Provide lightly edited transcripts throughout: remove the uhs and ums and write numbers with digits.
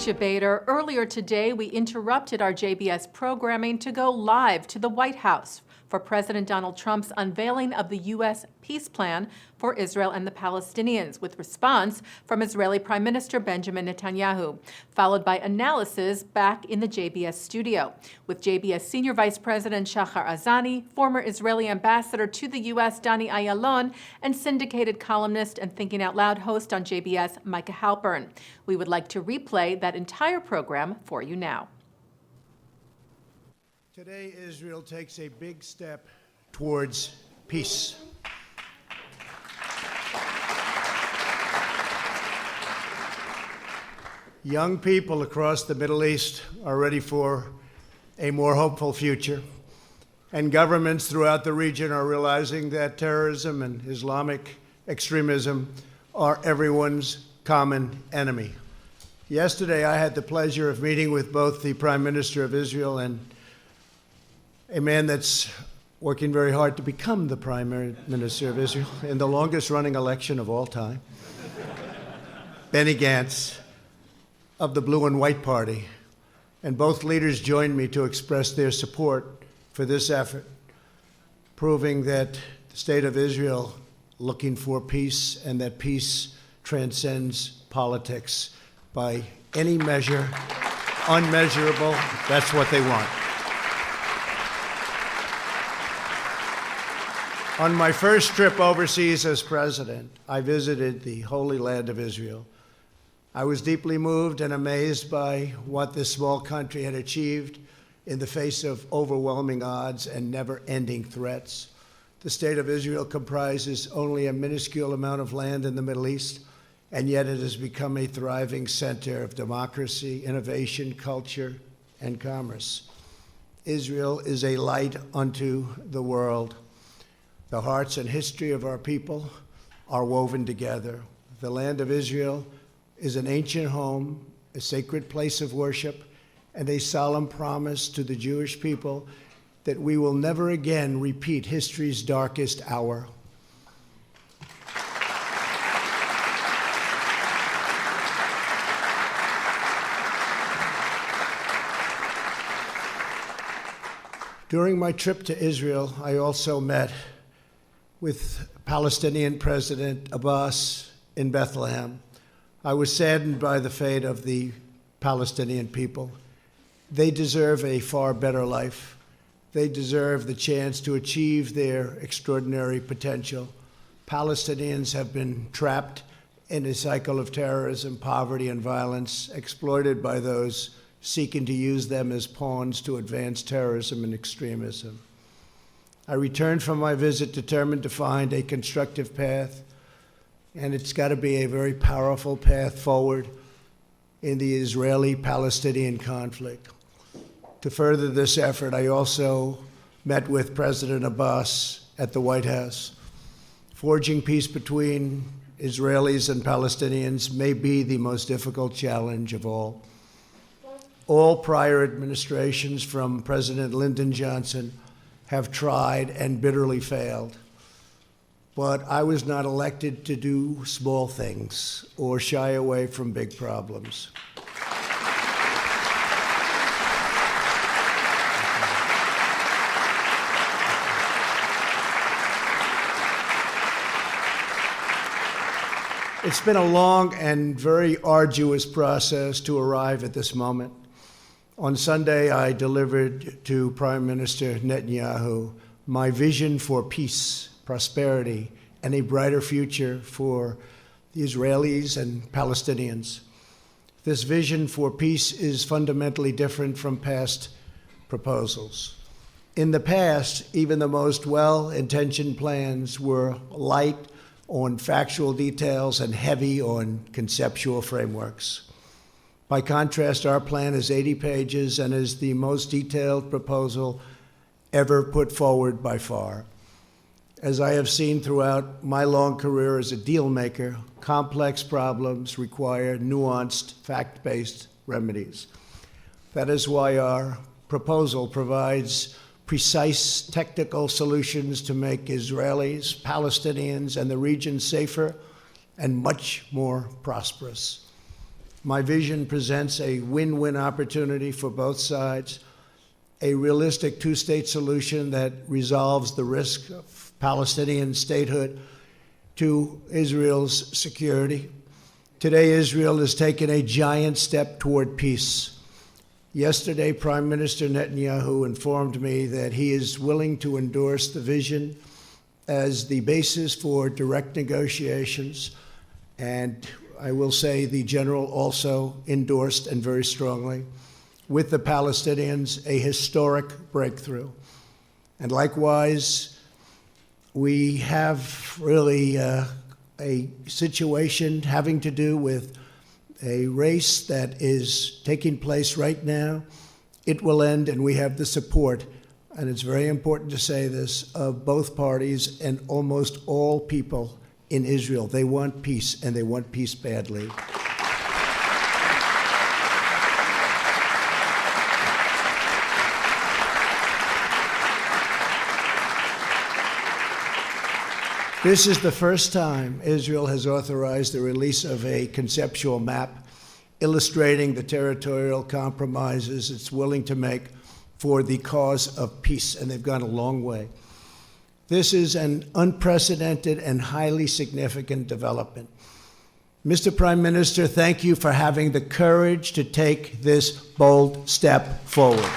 Teisha Bader. Earlier today, we interrupted our JBS programming to go live to the White House for President Donald Trump's unveiling of the U.S. peace plan for Israel and the Palestinians, with response from Israeli Prime Minister Benjamin Netanyahu, followed by analysis back in the JBS studio, with JBS Senior Vice President Shahar Azani, former Israeli ambassador to the U.S. Danny Ayalon, and syndicated columnist and Thinking Out Loud host on JBS, Micah Halpern. We would like to replay that entire program for you now. Today, Israel takes a big step towards peace. Young people across the Middle East are ready for a more hopeful future, and governments throughout the region are realizing that terrorism and Islamic extremism are everyone's common enemy. Yesterday, I had the pleasure of meeting with both the Prime Minister of Israel and a man that's working very hard to become the Prime Minister of Israel in the longest-running election of all time, Benny Gantz of the Blue and White Party. And both leaders joined me to express their support for this effort, proving that the state of Israel looking for peace, and that peace transcends politics by any measure, unmeasurable. That's what they want. On my first trip overseas as president, I visited the Holy Land of Israel. I was deeply moved and amazed by what this small country had achieved in the face of overwhelming odds and never-ending threats. The state of Israel comprises only a minuscule amount of land in the Middle East, and yet it has become a thriving center of democracy, innovation, culture, and commerce. Israel is a light unto the world. The hearts and history of our people are woven together. The land of Israel is an ancient home, a sacred place of worship, and a solemn promise to the Jewish people that we will never again repeat history's darkest hour. During my trip to Israel, I also met with Palestinian President Abbas in Bethlehem. I was saddened by the fate of the Palestinian people. They deserve a far better life. They deserve the chance to achieve their extraordinary potential. Palestinians have been trapped in a cycle of terrorism, poverty, and violence, exploited by those seeking to use them as pawns to advance terrorism and extremism. I returned from my visit determined to find a constructive path, and it's got to be a very powerful path forward in the Israeli-Palestinian conflict. To further this effort, I also met with President Abbas at the White House. Forging peace between Israelis and Palestinians may be the most difficult challenge of all. All prior administrations, from President Lyndon Johnson, have tried and bitterly failed. But I was not elected to do small things or shy away from big problems. It's been a long and very arduous process to arrive at this moment. On Sunday, I delivered to Prime Minister Netanyahu my vision for peace, prosperity, and a brighter future for the Israelis and Palestinians. This vision for peace is fundamentally different from past proposals. In the past, even the most well-intentioned plans were light on factual details and heavy on conceptual frameworks. By contrast, our plan is 80 pages and is the most detailed proposal ever put forward by far. As I have seen throughout my long career as a deal maker, complex problems require nuanced, fact-based remedies. That is why our proposal provides precise technical solutions to make Israelis, Palestinians, and the region safer and much more prosperous. My vision presents a win-win opportunity for both sides, a realistic two-state solution that resolves the risk of Palestinian statehood to Israel's security. Today, Israel has taken a giant step toward peace. Yesterday, Prime Minister Netanyahu informed me that he is willing to endorse the vision as the basis for direct negotiations, and I will say the general also endorsed, and very strongly, with the Palestinians, a historic breakthrough. And likewise, we have really a situation having to do with a race that is taking place right now. It will end, and we have the support, and it's very important to say this, of both parties and almost all people in Israel. They want peace, and they want peace badly. This is the first time Israel has authorized the release of a conceptual map illustrating the territorial compromises it's willing to make for the cause of peace, and they've gone a long way. This is an unprecedented and highly significant development. Mr. Prime Minister, thank you for having the courage to take this bold step forward.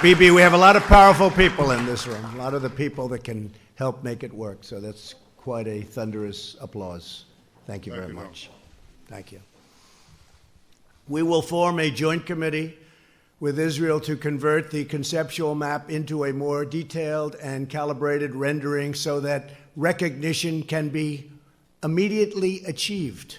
Bibi, we have a lot of powerful people in this room, a lot of the people that can help make it work. So that's quite a thunderous applause. Thank you very much. Thank you. We will form a joint committee with Israel to convert the conceptual map into a more detailed and calibrated rendering so that recognition can be immediately achieved.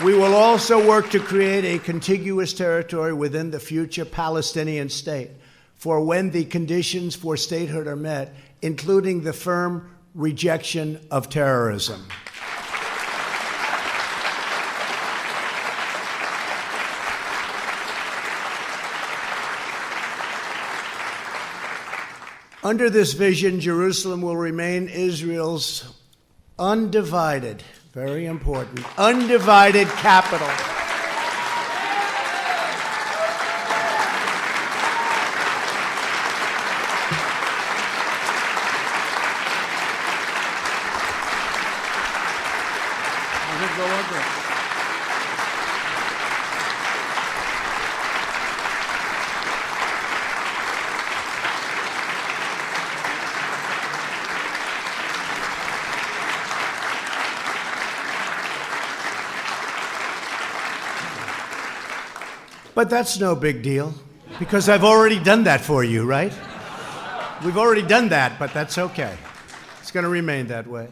We will also work to create a contiguous territory within the future Palestinian state for when the conditions for statehood are met, including the firm rejection of terrorism. Under this vision, Jerusalem will remain Israel's undivided, very important, undivided capital. But that's no big deal, because I've already done that for you, right? We've already done that, but that's okay. It's going to remain that way.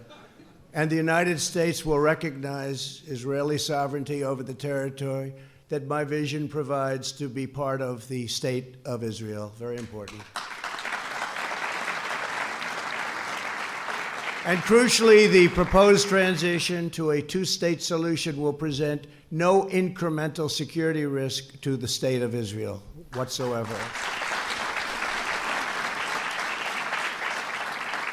And the United States will recognize Israeli sovereignty over the territory that my vision provides to be part of the state of Israel. Very important. And crucially, the proposed transition to a two-state solution will present no incremental security risk to the state of Israel whatsoever.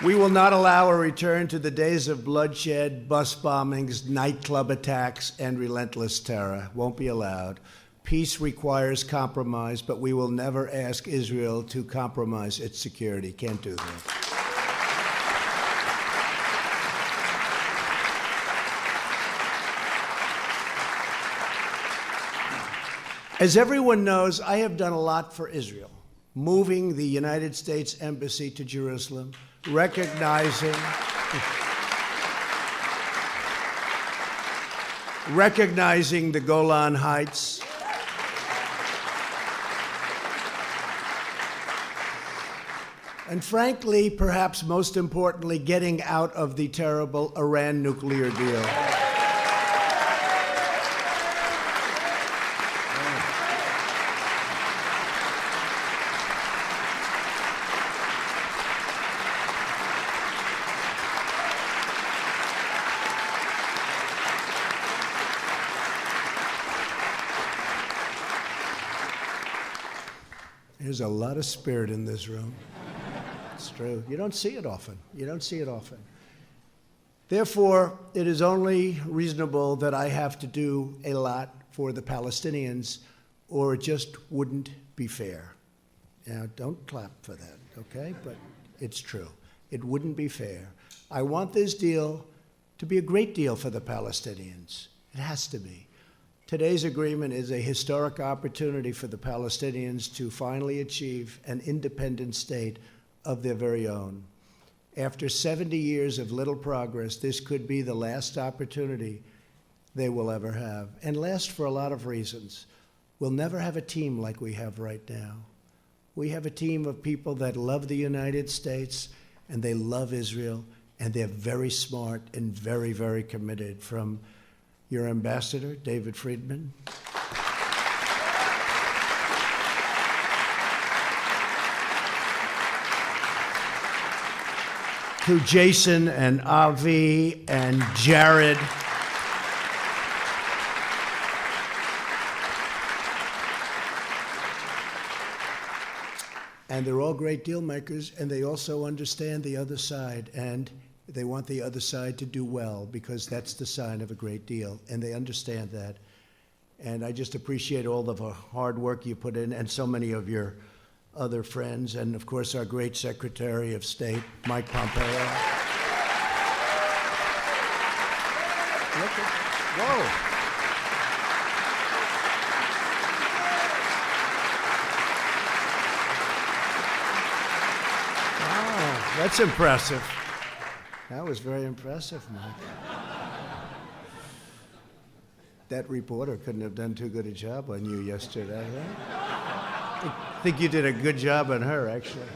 We will not allow a return to the days of bloodshed, bus bombings, nightclub attacks, and relentless terror. Won't be allowed. Peace requires compromise, but we will never ask Israel to compromise its security. Can't do that. As everyone knows, I have done a lot for Israel, moving the United States Embassy to Jerusalem, recognizing recognizing the Golan Heights, and frankly, perhaps most importantly, getting out of the terrible Iran nuclear deal. There's a lot of spirit in this room. It's true. You don't see it often. You don't see it often. Therefore, it is only reasonable that I have to do a lot for the Palestinians, or it just wouldn't be fair. Now, don't clap for that, okay? But it's true. It wouldn't be fair. I want this deal to be a great deal for the Palestinians. It has to be. Today's agreement is a historic opportunity for the Palestinians to finally achieve an independent state of their very own. After 70 years of little progress, this could be the last opportunity they will ever have, and last for a lot of reasons. We'll never have a team like we have right now. We have a team of people that love the United States, and they love Israel, and they're very smart and very, very committed, from your ambassador, David Friedman, to Jason and Avi and Jared, and they're all great deal makers, and they also understand the other side, and they want the other side to do well, because that's the sign of a great deal, and they understand that. And I just appreciate all of the hard work you put in, and so many of your other friends, and of course our great Secretary of State, Mike Pompeo. Look at, whoa. Wow, that's impressive. That was very impressive, Mike. That reporter couldn't have done too good a job on you yesterday, right? I think you did a good job on her, actually.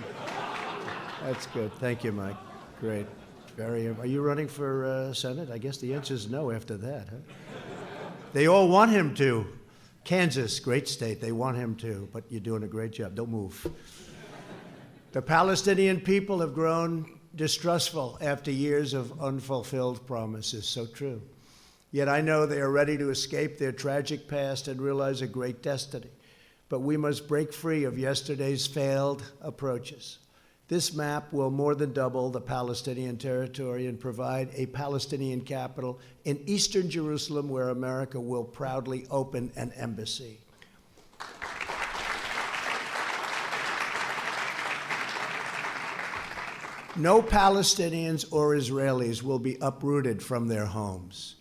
That's good. Thank you, Mike. Great. Are you running for Senate? I guess the answer is no after that, huh? They all want him to. Kansas, great state, they want him to, but you're doing a great job. Don't move. The Palestinian people have grown distrustful after years of unfulfilled promises. So true. Yet I know they are ready to escape their tragic past and realize a great destiny. But we must break free of yesterday's failed approaches. This map will more than double the Palestinian territory and provide a Palestinian capital in eastern Jerusalem, where America will proudly open an embassy. No Palestinians or Israelis will be uprooted from their homes.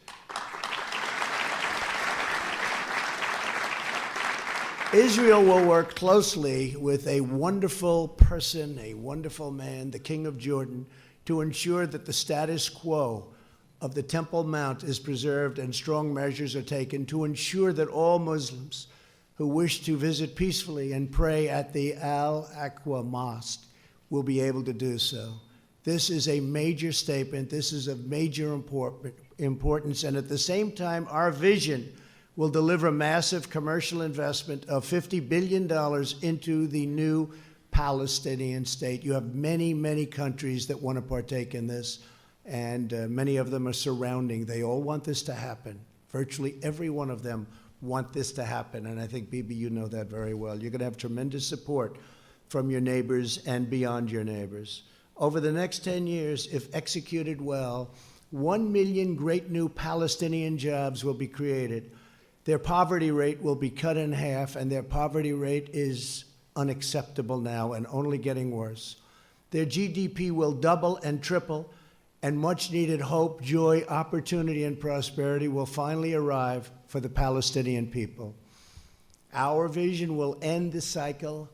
Israel will work closely with a wonderful person, a wonderful man, the King of Jordan, to ensure that the status quo of the Temple Mount is preserved, and strong measures are taken to ensure that all Muslims who wish to visit peacefully and pray at the Al-Aqsa Mosque will be able to do so. This is a major statement. This is of major importance. And at the same time, our vision will deliver massive commercial investment of $50 billion into the new Palestinian state. You have many, many countries that want to partake in this, and many of them are surrounding. They all want this to happen. Virtually every one of them want this to happen, and I think, Bibi, you know that very well. You're going to have tremendous support from your neighbors and beyond your neighbors. Over the next 10 years, if executed well, 1 million great new Palestinian jobs will be created. Their poverty rate will be cut in half, and their poverty rate is unacceptable now and only getting worse. Their GDP will double and triple, and much-needed hope, joy, opportunity, and prosperity will finally arrive for the Palestinian people. Our vision will end the cycle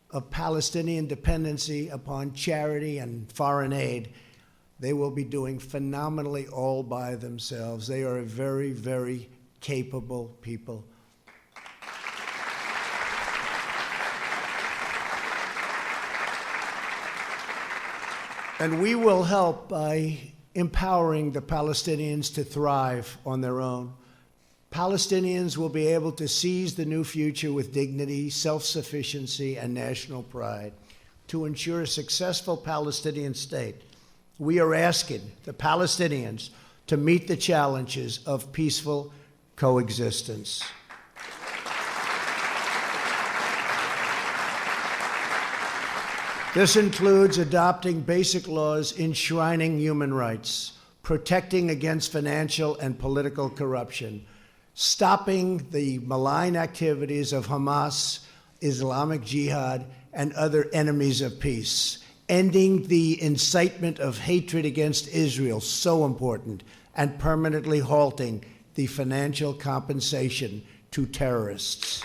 of Palestinian dependency upon charity and foreign aid. They will be doing phenomenally all by themselves. They are a very, very capable people. And we will help by empowering the Palestinians to thrive on their own. Palestinians will be able to seize the new future with dignity, self-sufficiency, and national pride. To ensure a successful Palestinian state, we are asking the Palestinians to meet the challenges of peaceful coexistence. This includes adopting basic laws enshrining human rights, protecting against financial and political corruption, stopping the malign activities of Hamas, Islamic Jihad, and other enemies of peace, ending the incitement of hatred against Israel, so important, and permanently halting the financial compensation to terrorists.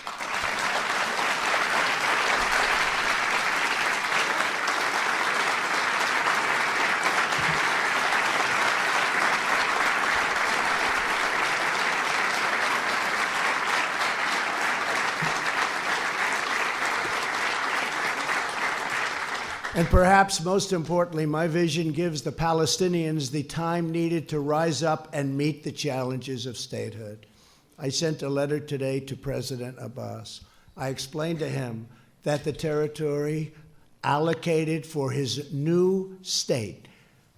And perhaps most importantly, my vision gives the Palestinians the time needed to rise up and meet the challenges of statehood. I sent a letter today to President Abbas. I explained to him that the territory allocated for his new state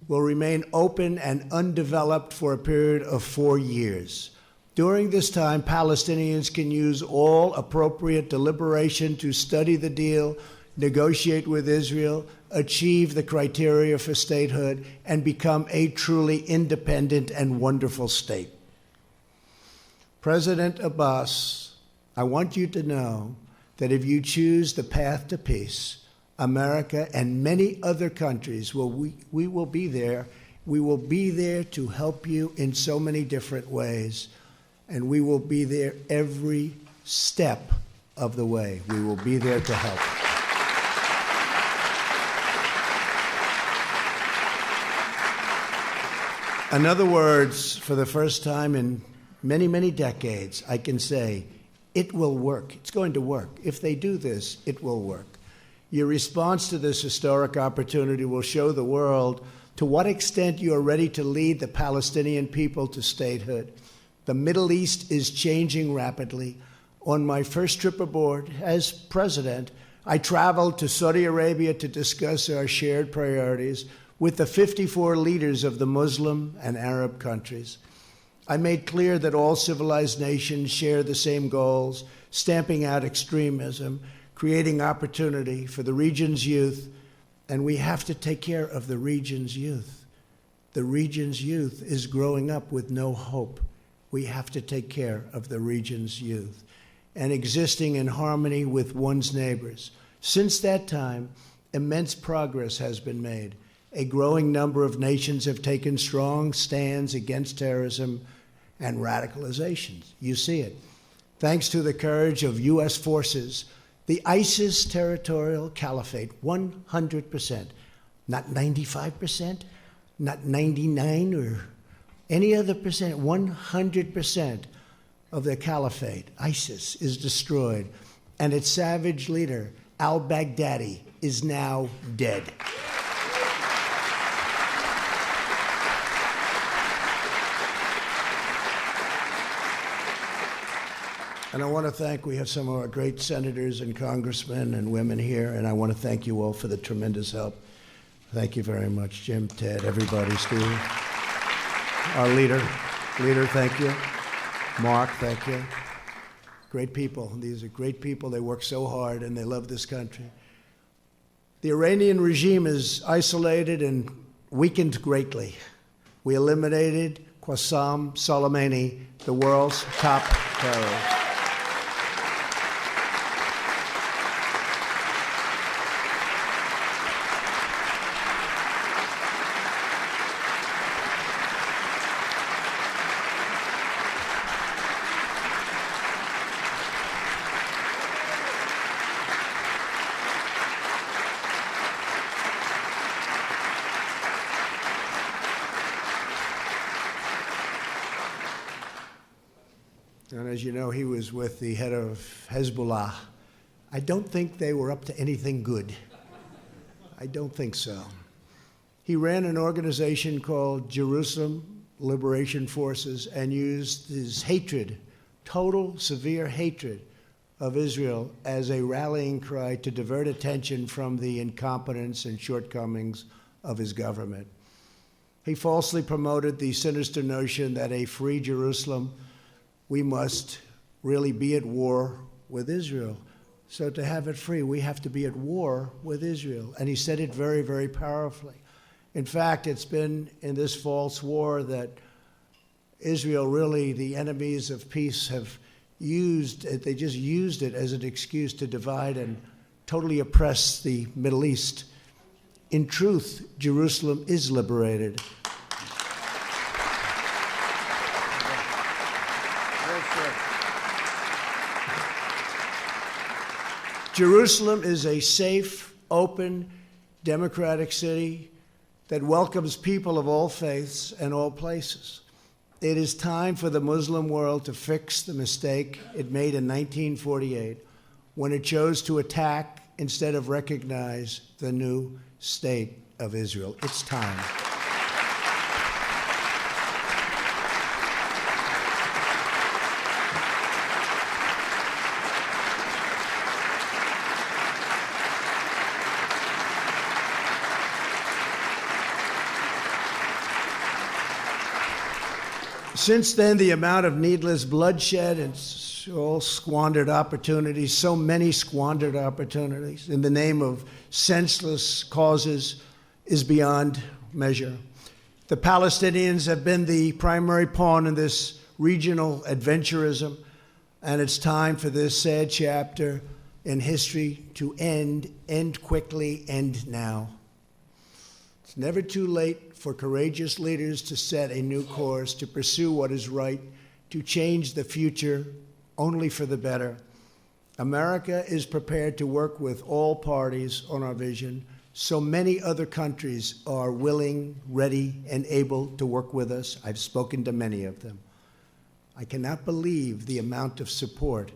will remain open and undeveloped for a period of 4 years. During this time, Palestinians can use all appropriate deliberation to study the deal, negotiate with Israel, achieve the criteria for statehood, and become a truly independent and wonderful state. President Abbas, I want you to know that if you choose the path to peace, America and many other countries, we will be there. We will be there to help you in so many different ways, and we will be there every step of the way. We will be there to help. In other words, for the first time in many, many decades, I can say, it will work. It's going to work. If they do this, it will work. Your response to this historic opportunity will show the world to what extent you are ready to lead the Palestinian people to statehood. The Middle East is changing rapidly. On my first trip aboard as president, I traveled to Saudi Arabia to discuss our shared priorities with the 54 leaders of the Muslim and Arab countries. I made clear that all civilized nations share the same goals, stamping out extremism, creating opportunity for the region's youth, and we have to take care of the region's youth. The region's youth is growing up with no hope. We have to take care of the region's youth and existing in harmony with one's neighbors. Since that time, immense progress has been made. A growing number of nations have taken strong stands against terrorism and radicalization. You see it. Thanks to the courage of U.S. forces, the ISIS territorial caliphate, 100%, not 95%, not 99 or any other percent, 100% of the caliphate, ISIS, is destroyed, and its savage leader, al-Baghdadi, is now dead. And I want to thank, we have some of our great senators and congressmen and women here, and I want to thank you all for the tremendous help. Thank you very much, Jim, Ted, everybody, Steve. Our leader, thank you. Mark, thank you. Great people. These are great people. They work so hard, and they love this country. The Iranian regime is isolated and weakened greatly. We eliminated Qasem Soleimani, the world's top terrorist. And as you know, he was with the head of Hezbollah. I don't think they were up to anything good. I don't think so. He ran an organization called Jerusalem Liberation Forces and used his hatred, total, severe hatred of Israel as a rallying cry to divert attention from the incompetence and shortcomings of his government. He falsely promoted the sinister notion that a free Jerusalem, we must really be at war with Israel. So to have it free, we have to be at war with Israel. And he said it very, very powerfully. In fact, it's been in this false war that Israel, really, the enemies of peace, have used it. They just used it as an excuse to divide and totally oppress the Middle East. In truth, Jerusalem is liberated. Jerusalem is a safe, open, democratic city that welcomes people of all faiths and all places. It is time for the Muslim world to fix the mistake it made in 1948 when it chose to attack instead of recognize the new state of Israel. It's time. Since then, the amount of needless bloodshed and all squandered opportunities, so many squandered opportunities in the name of senseless causes is beyond measure. The Palestinians have been the primary pawn in this regional adventurism, and it's time for this sad chapter in history to end quickly, end now. It's never too late for courageous leaders to set a new course, to pursue what is right, to change the future only for the better. America is prepared to work with all parties on our vision. So many other countries are willing, ready, and able to work with us. I've spoken to many of them. I cannot believe the amount of support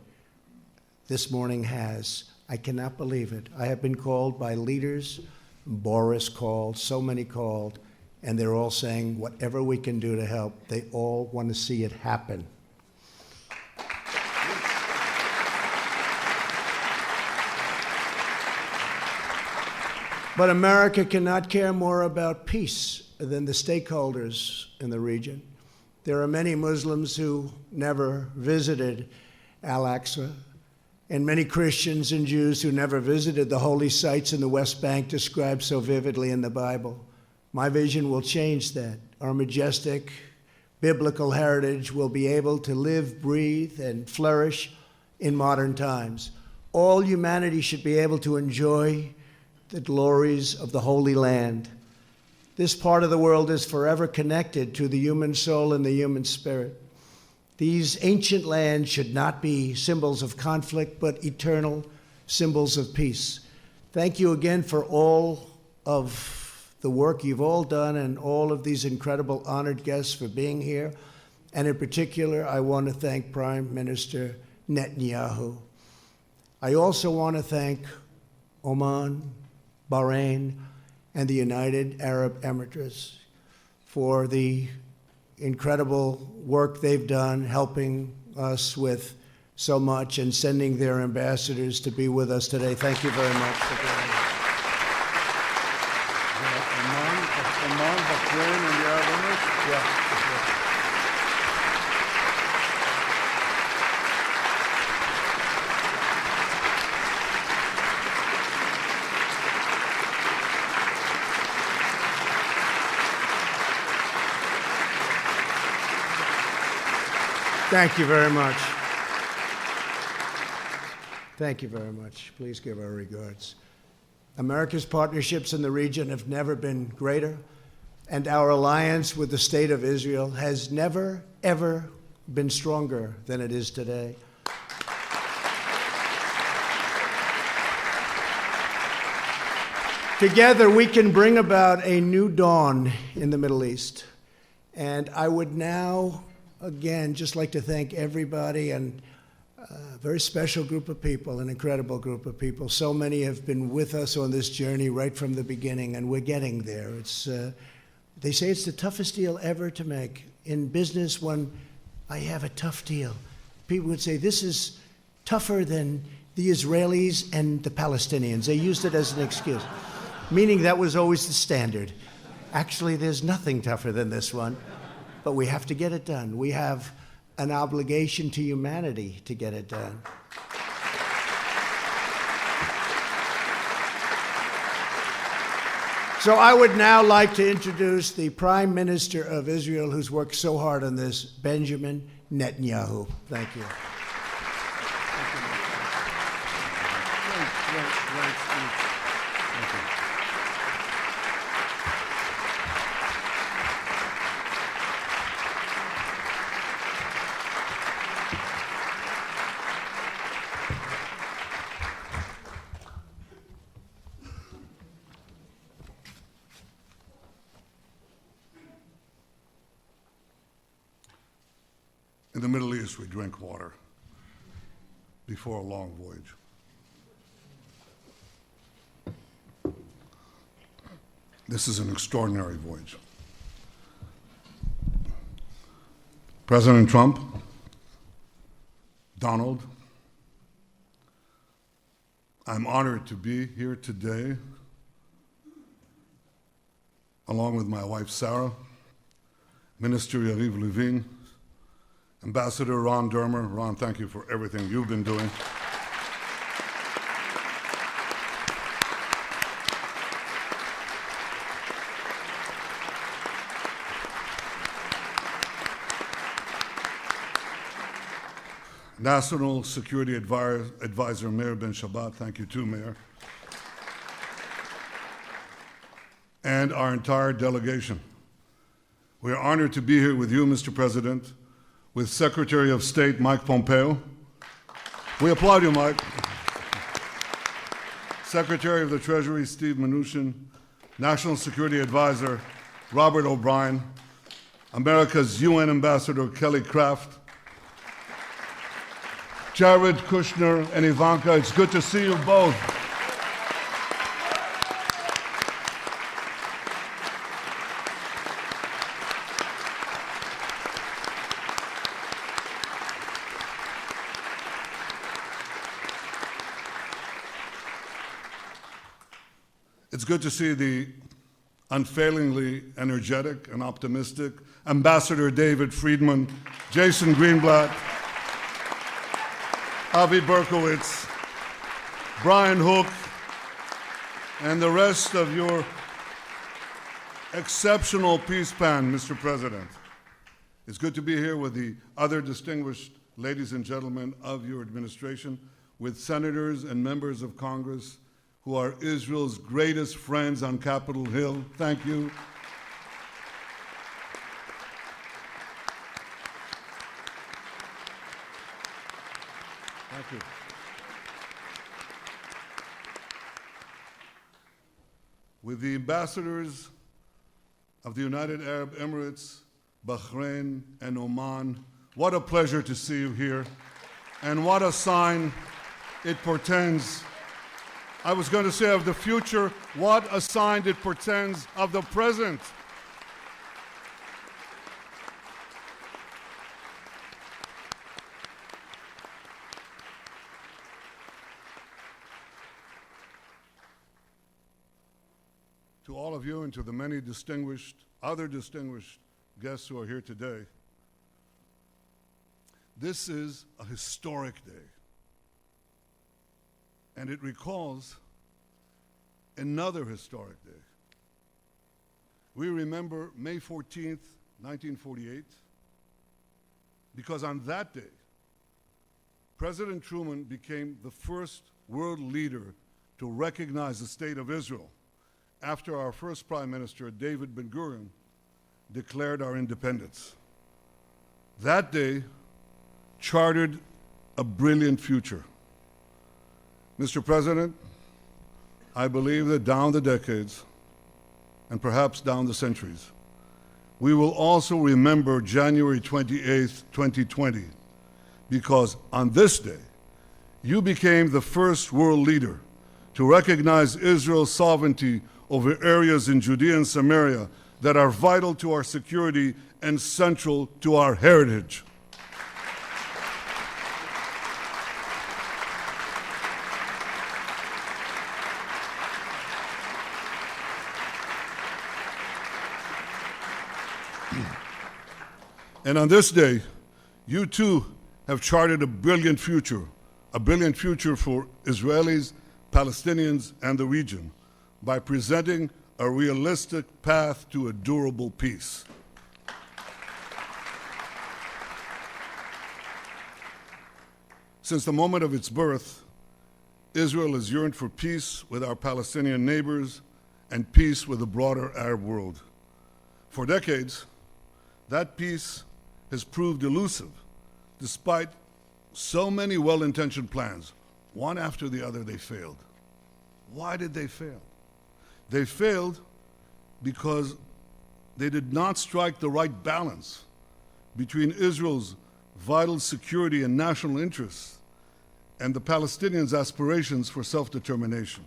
this morning has. I cannot believe it. I have been called by leaders, Boris called, so many called, and they're all saying whatever we can do to help. They all want to see it happen. But America cannot care more about peace than the stakeholders in the region. There are many Muslims who never visited Al-Aqsa, and many Christians and Jews who never visited the holy sites in the West Bank described so vividly in the Bible. My vision will change that. Our majestic biblical heritage will be able to live, breathe, and flourish in modern times. All humanity should be able to enjoy the glories of the Holy Land. This part of the world is forever connected to the human soul and the human spirit. These ancient lands should not be symbols of conflict, but eternal symbols of peace. Thank you again for all of the work you've all done and all of these incredible honored guests for being here. And in particular, I want to thank Prime Minister Netanyahu. I also want to thank Oman, Bahrain, and the United Arab Emirates for the incredible work they've done, helping us with so much and sending their ambassadors to be with us today. Thank you very much for being here. Oman, Bahrain, and the Arab Emirates? Yeah. Thank you very much. Thank you very much. Please give our regards. America's partnerships in the region have never been greater, and our alliance with the State of Israel has never, ever been stronger than it is today. Together, we can bring about a new dawn in the Middle East. And I would now again, just like to thank everybody and a very special group of people, an incredible group of people. So many have been with us on this journey right from the beginning, and we're getting there. They say it's the toughest deal ever to make. In business, when I have a tough deal, people would say, this is tougher than the Israelis and the Palestinians. They used it as an excuse, meaning that was always the standard. Actually, there's nothing tougher than this one, but we have to get it done. We have an obligation to humanity to get it done. So I would now like to introduce the Prime Minister of Israel, who's worked so hard on this, Benjamin Netanyahu. Thank you. Great speech. Thank you. In the Middle East, we drink water before a long voyage. This is an extraordinary voyage. President Trump, Donald, I'm honored to be here today along with my wife, Sarah, Minister Yariv Levin, Ambassador Ron Dermer. Ron, thank you for everything you've been doing. National Security Advisor Meir Ben Shabbat, thank you too, Mayor. And our entire delegation. We are honored to be here with you, Mr. President, with Secretary of State Mike Pompeo. We applaud you, Mike. Secretary of the Treasury Steve Mnuchin, National Security Advisor Robert O'Brien, America's UN Ambassador Kelly Craft, Jared Kushner and Ivanka, it's good to see you both. It's good to see the unfailingly energetic and optimistic Ambassador David Friedman, Jason Greenblatt, Avi Berkowitz, Brian Hook, and the rest of your exceptional peace band, Mr. President. It's good to be here with the other distinguished ladies and gentlemen of your administration, with senators and members of Congress who are Israel's greatest friends on Capitol Hill. Thank you. Thank you. With the ambassadors of the United Arab Emirates, Bahrain, and Oman, what a pleasure to see you here, and what a sign it portends. I was going to say of the future, what a sign it portends of the present. To all of you and to the many other distinguished guests who are here today, this is a historic day. And it recalls another historic day. We remember May 14th, 1948, because on that day, President Truman became the first world leader to recognize the state of Israel after our first Prime Minister, David Ben-Gurion, declared our independence. That day chartered a brilliant future. Mr. President, I believe that down the decades, and perhaps down the centuries, we will also remember January 28th, 2020, because on this day, you became the first world leader to recognize Israel's sovereignty over areas in Judea and Samaria that are vital to our security and central to our heritage. And on this day, you too have charted a brilliant future for Israelis, Palestinians, and the region by presenting a realistic path to a durable peace. Since the moment of its birth, Israel has yearned for peace with our Palestinian neighbors and peace with the broader Arab world. For decades, that peace has proved elusive, despite so many well-intentioned plans. One after the other, they failed. Why did they fail? They failed because they did not strike the right balance between Israel's vital security and national interests and the Palestinians' aspirations for self-determination.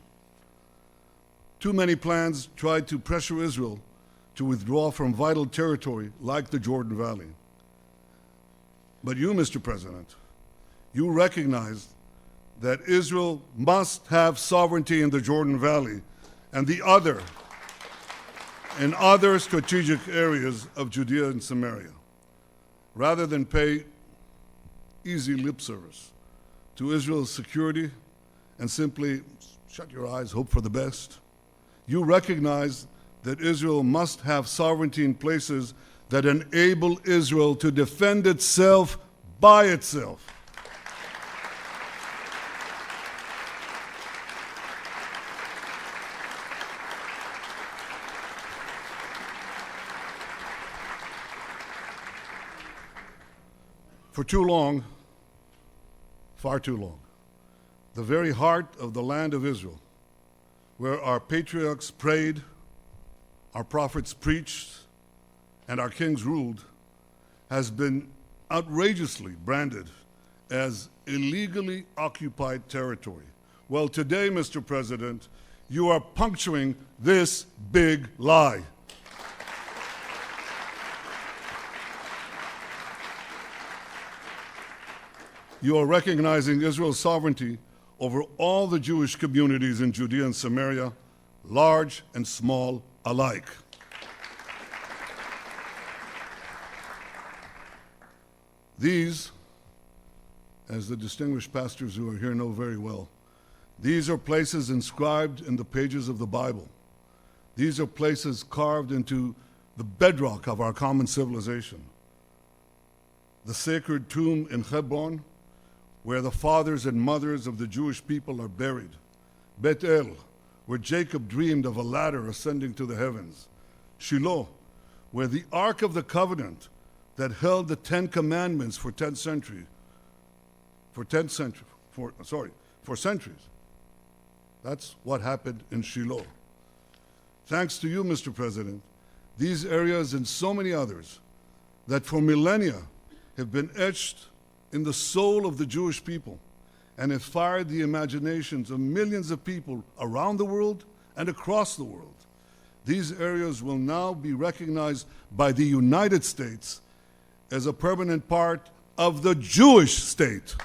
Too many plans tried to pressure Israel to withdraw from vital territory like the Jordan Valley. But you, Mr. President, you recognized that Israel must have sovereignty in the Jordan Valley and in other strategic areas of Judea and Samaria, rather than pay easy lip service to Israel's security and simply shut your eyes, hope for the best. You recognize that Israel must have sovereignty in places that enable Israel to defend itself by itself. For too long, far too long, the very heart of the land of Israel, where our patriarchs prayed, our prophets preached, and our kings ruled, has been outrageously branded as illegally occupied territory. Well, today, Mr. President, you are puncturing this big lie. You are recognizing Israel's sovereignty over all the Jewish communities in Judea and Samaria, large and small alike. These, as the distinguished pastors who are here know very well, these are places inscribed in the pages of the Bible. These are places carved into the bedrock of our common civilization. The sacred tomb in Hebron, where the fathers and mothers of the Jewish people are buried. Bet El, where Jacob dreamed of a ladder ascending to the heavens. Shiloh, where the Ark of the Covenant that held the 10 Commandments for centuries. That's what happened in Shiloh. Thanks to you, Mr. President, these areas and so many others that for millennia have been etched in the soul of the Jewish people and have fired the imaginations of millions of people around the world and across the world. These areas will now be recognized by the United States as a permanent part of the Jewish state.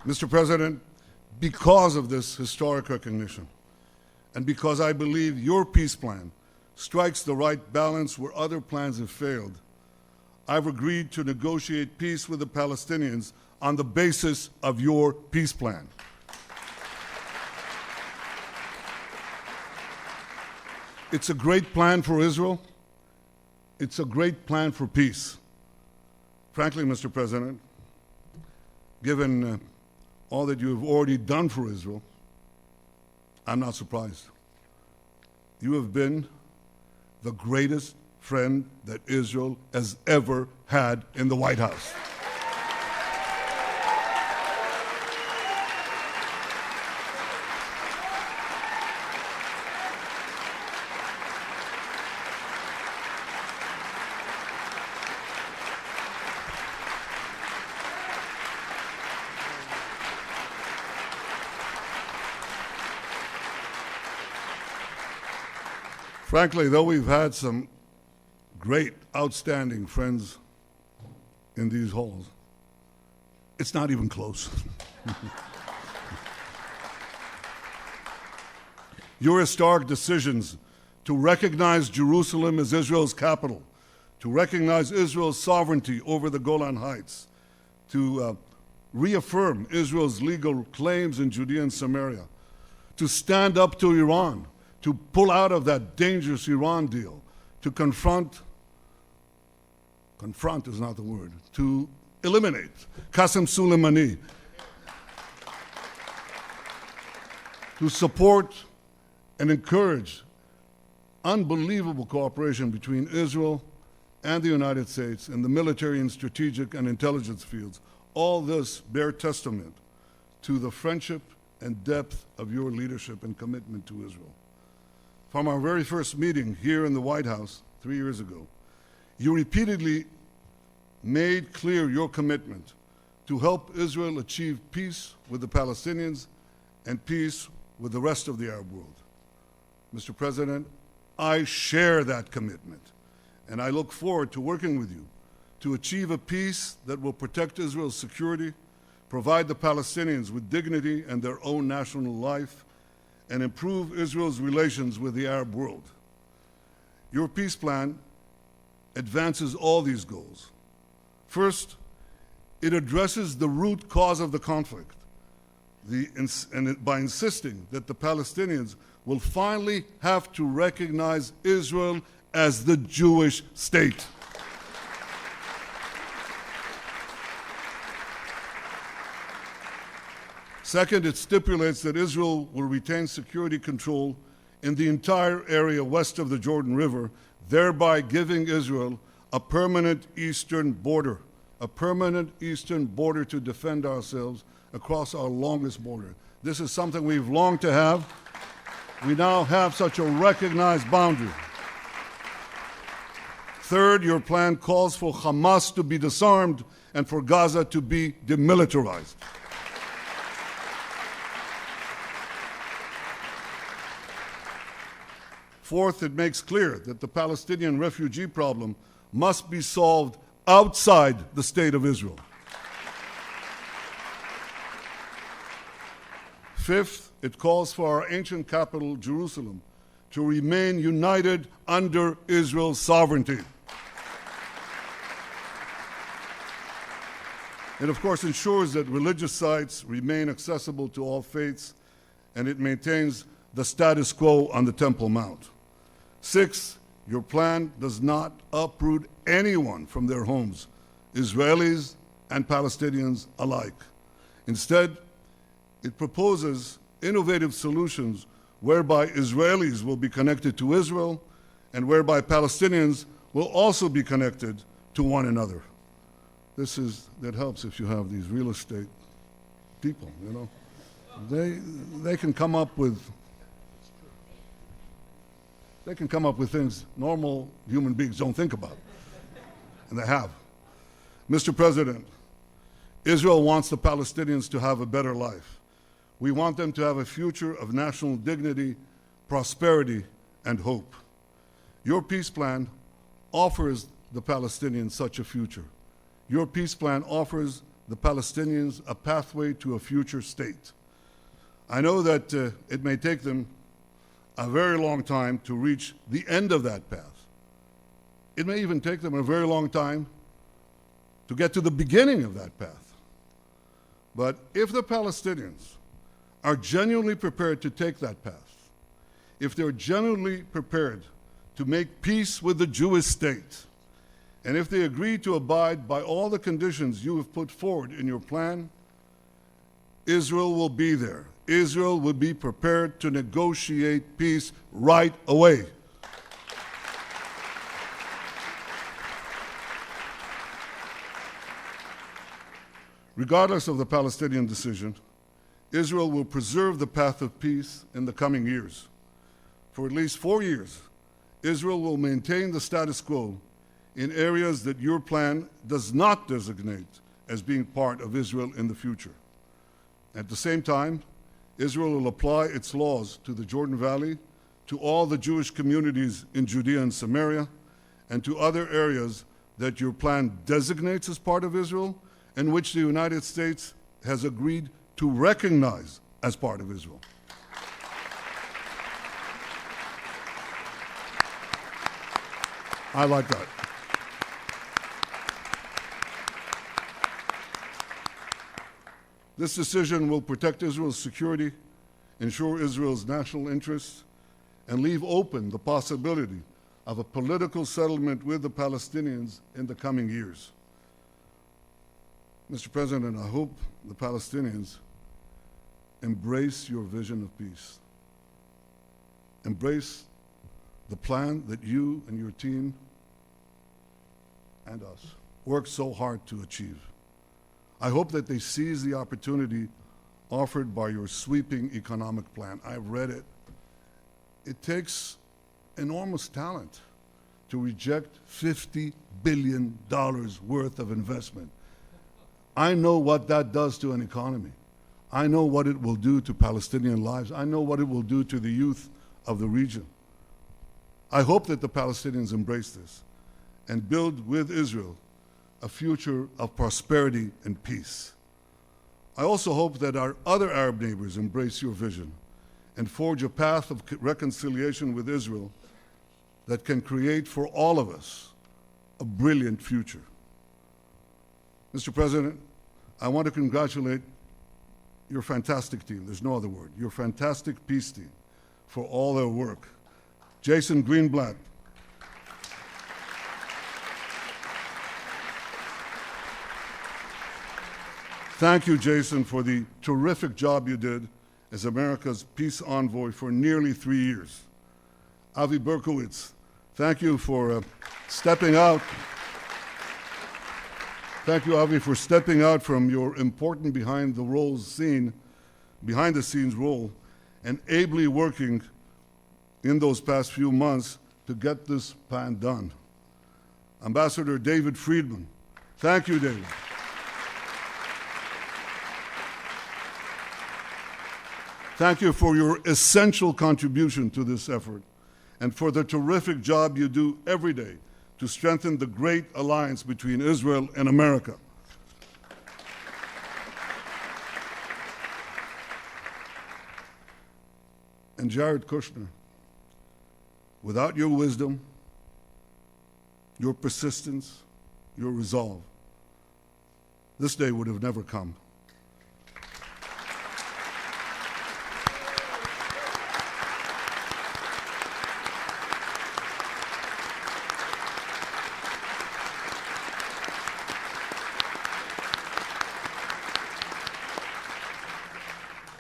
Mr. President, because of this historic recognition, and because I believe your peace plan strikes the right balance where other plans have failed, I've agreed to negotiate peace with the Palestinians on the basis of your peace plan. It's a great plan for Israel. It's a great plan for peace. Frankly, Mr. President, given all that you have already done for Israel, I'm not surprised. You have been the greatest friend that Israel has ever had in the White House. Frankly, though we've had some great, outstanding friends in these halls, it's not even close. Your historic decisions to recognize Jerusalem as Israel's capital, to recognize Israel's sovereignty over the Golan Heights, to reaffirm Israel's legal claims in Judea and Samaria, to stand up to Iran, to pull out of that dangerous Iran deal, to confront is not the word, to eliminate Qasem Soleimani, to support and encourage unbelievable cooperation between Israel and the United States in the military and strategic and intelligence fields. All this bear testament to the friendship and depth of your leadership and commitment to Israel. From our very first meeting here in the White House 3 years ago, you repeatedly made clear your commitment to help Israel achieve peace with the Palestinians and peace with the rest of the Arab world. Mr. President, I share that commitment, and I look forward to working with you to achieve a peace that will protect Israel's security, provide the Palestinians with dignity and their own national life, and improve Israel's relations with the Arab world. Your peace plan advances all these goals. First, it addresses the root cause of the conflict, by insisting that the Palestinians will finally have to recognize Israel as the Jewish state. Second, it stipulates that Israel will retain security control in the entire area west of the Jordan River, thereby giving Israel a permanent eastern border to defend ourselves across our longest border. This is something we've longed to have. We now have such a recognized boundary. Third, your plan calls for Hamas to be disarmed and for Gaza to be demilitarized. Fourth, it makes clear that the Palestinian refugee problem must be solved outside the state of Israel. Fifth, it calls for our ancient capital, Jerusalem, to remain united under Israel's sovereignty. It, of course, ensures that religious sites remain accessible to all faiths, and it maintains the status quo on the Temple Mount. Sixth, your plan does not uproot anyone from their homes, Israelis and Palestinians alike. Instead, it proposes innovative solutions whereby Israelis will be connected to Israel and whereby Palestinians will also be connected to one another. That helps if you have these real estate people, you know. They can come up with things normal human beings don't think about. And they have. Mr. President, Israel wants the Palestinians to have a better life. We want them to have a future of national dignity, prosperity, and hope. Your peace plan offers the Palestinians such a future. Your peace plan offers the Palestinians a pathway to a future state. I know that it may take them a very long time to reach the end of that path. It may even take them a very long time to get to the beginning of that path. But if the Palestinians are genuinely prepared to take that path, if they're genuinely prepared to make peace with the Jewish state, and if they agree to abide by all the conditions you have put forward in your plan, Israel will be there. Israel will be prepared to negotiate peace right away. Regardless of the Palestinian decision, Israel will preserve the path of peace in the coming years. For at least 4 years, Israel will maintain the status quo in areas that your plan does not designate as being part of Israel in the future. At the same time, Israel will apply its laws to the Jordan Valley, to all the Jewish communities in Judea and Samaria, and to other areas that your plan designates as part of Israel, and which the United States has agreed to recognize as part of Israel. I like that. This decision will protect Israel's security, ensure Israel's national interests, and leave open the possibility of a political settlement with the Palestinians in the coming years. Mr. President, I hope the Palestinians embrace your vision of peace. Embrace the plan that you and your team and us worked so hard to achieve. I hope that they seize the opportunity offered by your sweeping economic plan. I've read it. It takes enormous talent to reject $50 billion worth of investment. I know what that does to an economy. I know what it will do to Palestinian lives. I know what it will do to the youth of the region. I hope that the Palestinians embrace this and build with Israel a future of prosperity and peace. I also hope that our other Arab neighbors embrace your vision and forge a path of reconciliation with Israel that can create for all of us a brilliant future. Mr. President, I want to congratulate your fantastic team, there's no other word, your fantastic peace team for all their work. Jason Greenblatt, thank you, Jason, for the terrific job you did as America's peace envoy for nearly 3 years. Avi Berkowitz, thank you for stepping out. Thank you, Avi, for stepping out from your important behind the scenes role and ably working in those past few months to get this plan done. Ambassador David Friedman, thank you, David. Thank you for your essential contribution to this effort and for the terrific job you do every day to strengthen the great alliance between Israel and America. And Jared Kushner, without your wisdom, your persistence, your resolve, this day would have never come.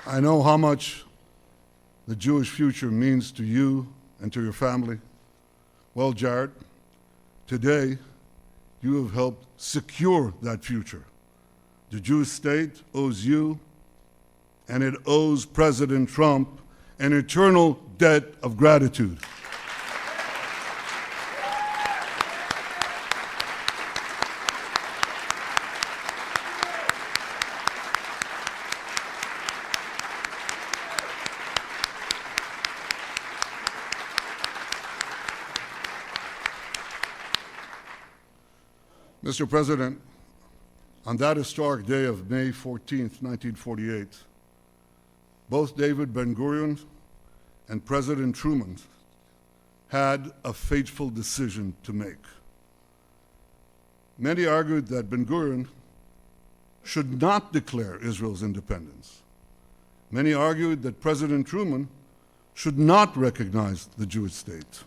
I know how much the Jewish future means to you and to your family. Well, Jared, today you have helped secure that future. The Jewish state owes you, and it owes President Trump, an eternal debt of gratitude. Mr. President, on that historic day of May 14th, 1948, both David Ben-Gurion and President Truman had a fateful decision to make. Many argued that Ben-Gurion should not declare Israel's independence. Many argued that President Truman should not recognize the Jewish state.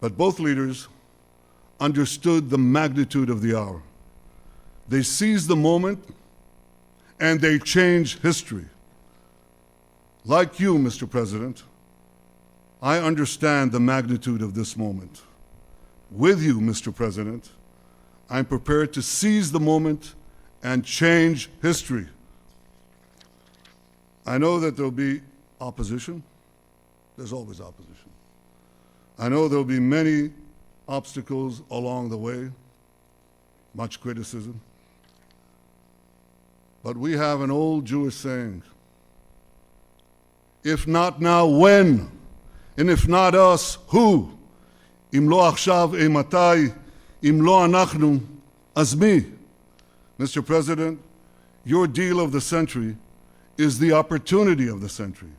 But both leaders understood the magnitude of the hour. They seized the moment and they changed history. Like you, Mr. President, I understand the magnitude of this moment. With you, Mr. President, I'm prepared to seize the moment and change history. I know that there'll be opposition. There's always opposition. I know there'll be many obstacles along the way, much criticism. But we have an old Jewish saying, if not now, when? And if not us, who? Im lo achshav, matai, im lo anachnu, az mi? Mr. President, your deal of the century is the opportunity of the century.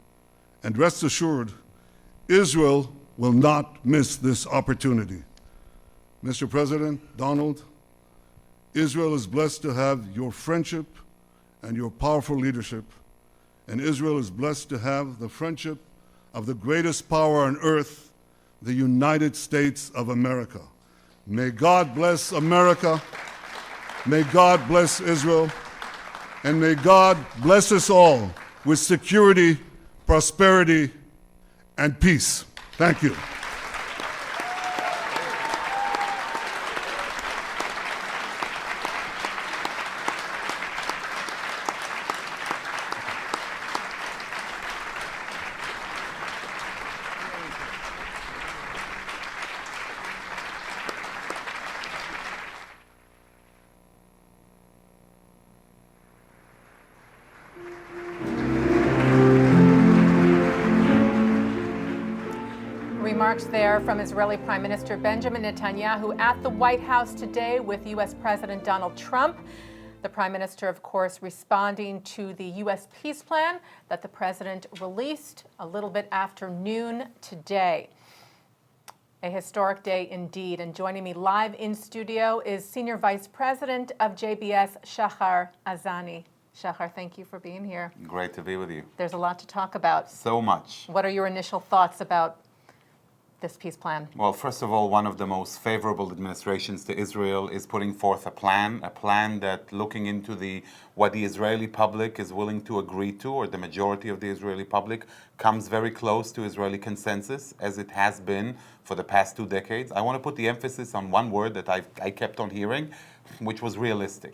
And rest assured, Israel will not miss this opportunity. Mr. President, Donald, Israel is blessed to have your friendship and your powerful leadership, and Israel is blessed to have the friendship of the greatest power on earth, the United States of America. May God bless America, may God bless Israel, and may God bless us all with security, prosperity, and peace. Thank you. Remarks there from Israeli Prime Minister Benjamin Netanyahu at the White House today with U.S. President Donald Trump. The Prime Minister, of course, responding to the U.S. peace plan that the President released a little bit after noon today. A historic day indeed. And joining me live in studio is Senior Vice President of JBS, Shahar Azani. Shahar, thank you for being here. Great to be with you. There's a lot to talk about. So much. What are your initial thoughts about this peace plan? Well, first of all, one of the most favorable administrations to Israel is putting forth a plan that looking into what the Israeli public is willing to agree to, or the majority of the Israeli public, comes very close to Israeli consensus, as it has been for the past 2 decades. I want to put the emphasis on one word that I kept on hearing, which was realistic.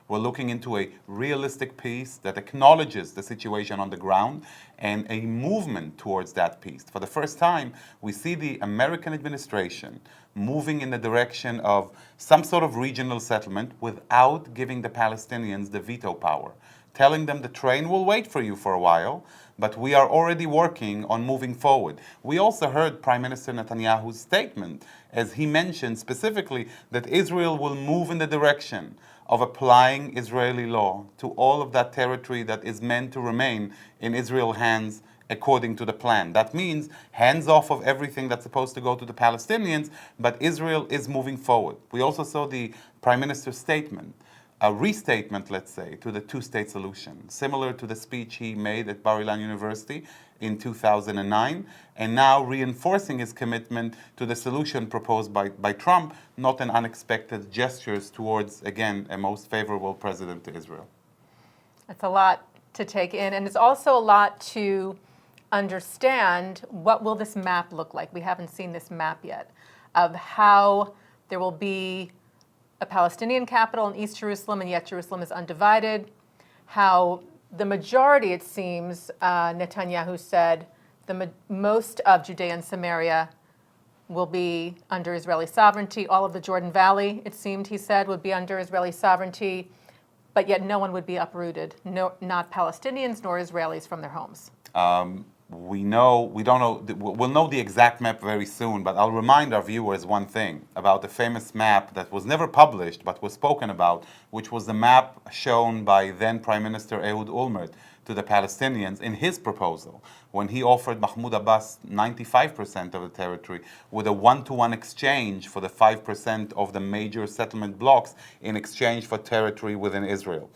We're looking into a realistic peace that acknowledges the situation on the ground and a movement towards that peace. For the first time, we see the American administration moving in the direction of some sort of regional settlement without giving the Palestinians the veto power, telling them the train will wait for you for a while, but we are already working on moving forward. We also heard Prime Minister Netanyahu's statement, as he mentioned specifically that Israel will move in the direction of applying Israeli law to all of that territory that is meant to remain in Israel's hands according to the plan. That means hands off of everything that's supposed to go to the Palestinians, but Israel is moving forward. We also saw the Prime Minister's statement, a restatement, let's say, to the two-state solution, similar to the speech he made at Bar-Ilan University in 2009, and now reinforcing his commitment to the solution proposed by Trump, not an unexpected gestures towards, again, a most favorable president to Israel. It's a lot to take in, and it's also a lot to understand. What will this map look like? We haven't seen this map yet of how there will be a Palestinian capital in East Jerusalem, and yet Jerusalem is undivided. How the majority, it seems, Netanyahu said, most of Judea and Samaria will be under Israeli sovereignty. All of the Jordan Valley, it seemed, he said, would be under Israeli sovereignty, but yet no one would be uprooted, not Palestinians nor Israelis from their homes. We'll know the exact map very soon, but I'll remind our viewers one thing about the famous map that was never published but was spoken about, which was the map shown by then Prime Minister Ehud Olmert to the Palestinians in his proposal, when he offered Mahmoud Abbas 95% of the territory with a 1-to-1 exchange for the 5% of the major settlement blocks in exchange for territory within Israel.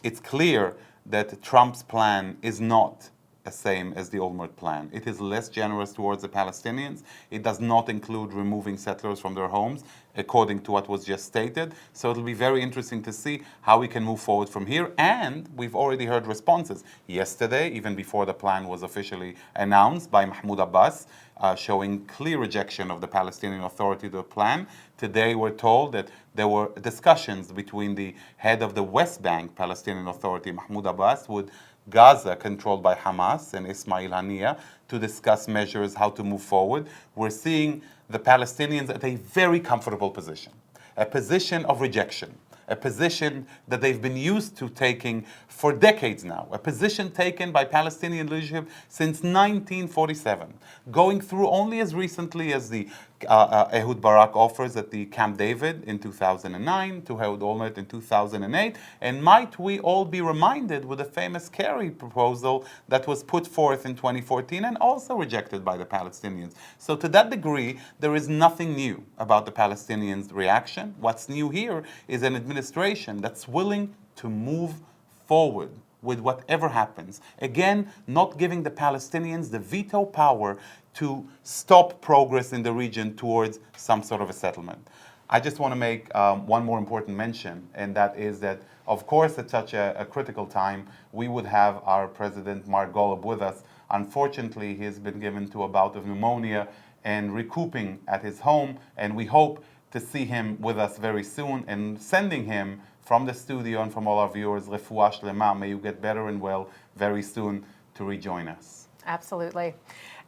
It's clear that Trump's plan is not the same as the Olmert plan. It is less generous towards the Palestinians. It does not include removing settlers from their homes, according to what was just stated. So it'll be very interesting to see how we can move forward from here. And we've already heard responses yesterday, even before the plan was officially announced, by Mahmoud Abbas, showing clear rejection of the Palestinian Authority to the plan. Today we're told that there were discussions between the head of the West Bank Palestinian Authority, Mahmoud Abbas, with Gaza, controlled by Hamas, and Ismail Haniyeh, to discuss measures how to move forward. We're seeing the Palestinians at a very comfortable position, a position of rejection, a position that they've been used to taking for decades now, a position taken by Palestinian leadership since 1947, going through only as recently as the Ehud Barak offers at the Camp David in 2009, to Ehud Olmert in 2008, and might we all be reminded with the famous Kerry proposal that was put forth in 2014 and also rejected by the Palestinians. So to that degree, there is nothing new about the Palestinians' reaction. What's new here is an administration that's willing to move forward with whatever happens. Again, not giving the Palestinians the veto power to stop progress in the region towards some sort of a settlement. I just want to make one more important mention, and that is that, of course, at such a critical time, we would have our President Mark Golub with us. Unfortunately, he's been given to a bout of pneumonia and recouping at his home, and we hope to see him with us very soon, and sending him from the studio and from all our viewers, refuah shlema, may you get better and well very soon to rejoin us. Absolutely.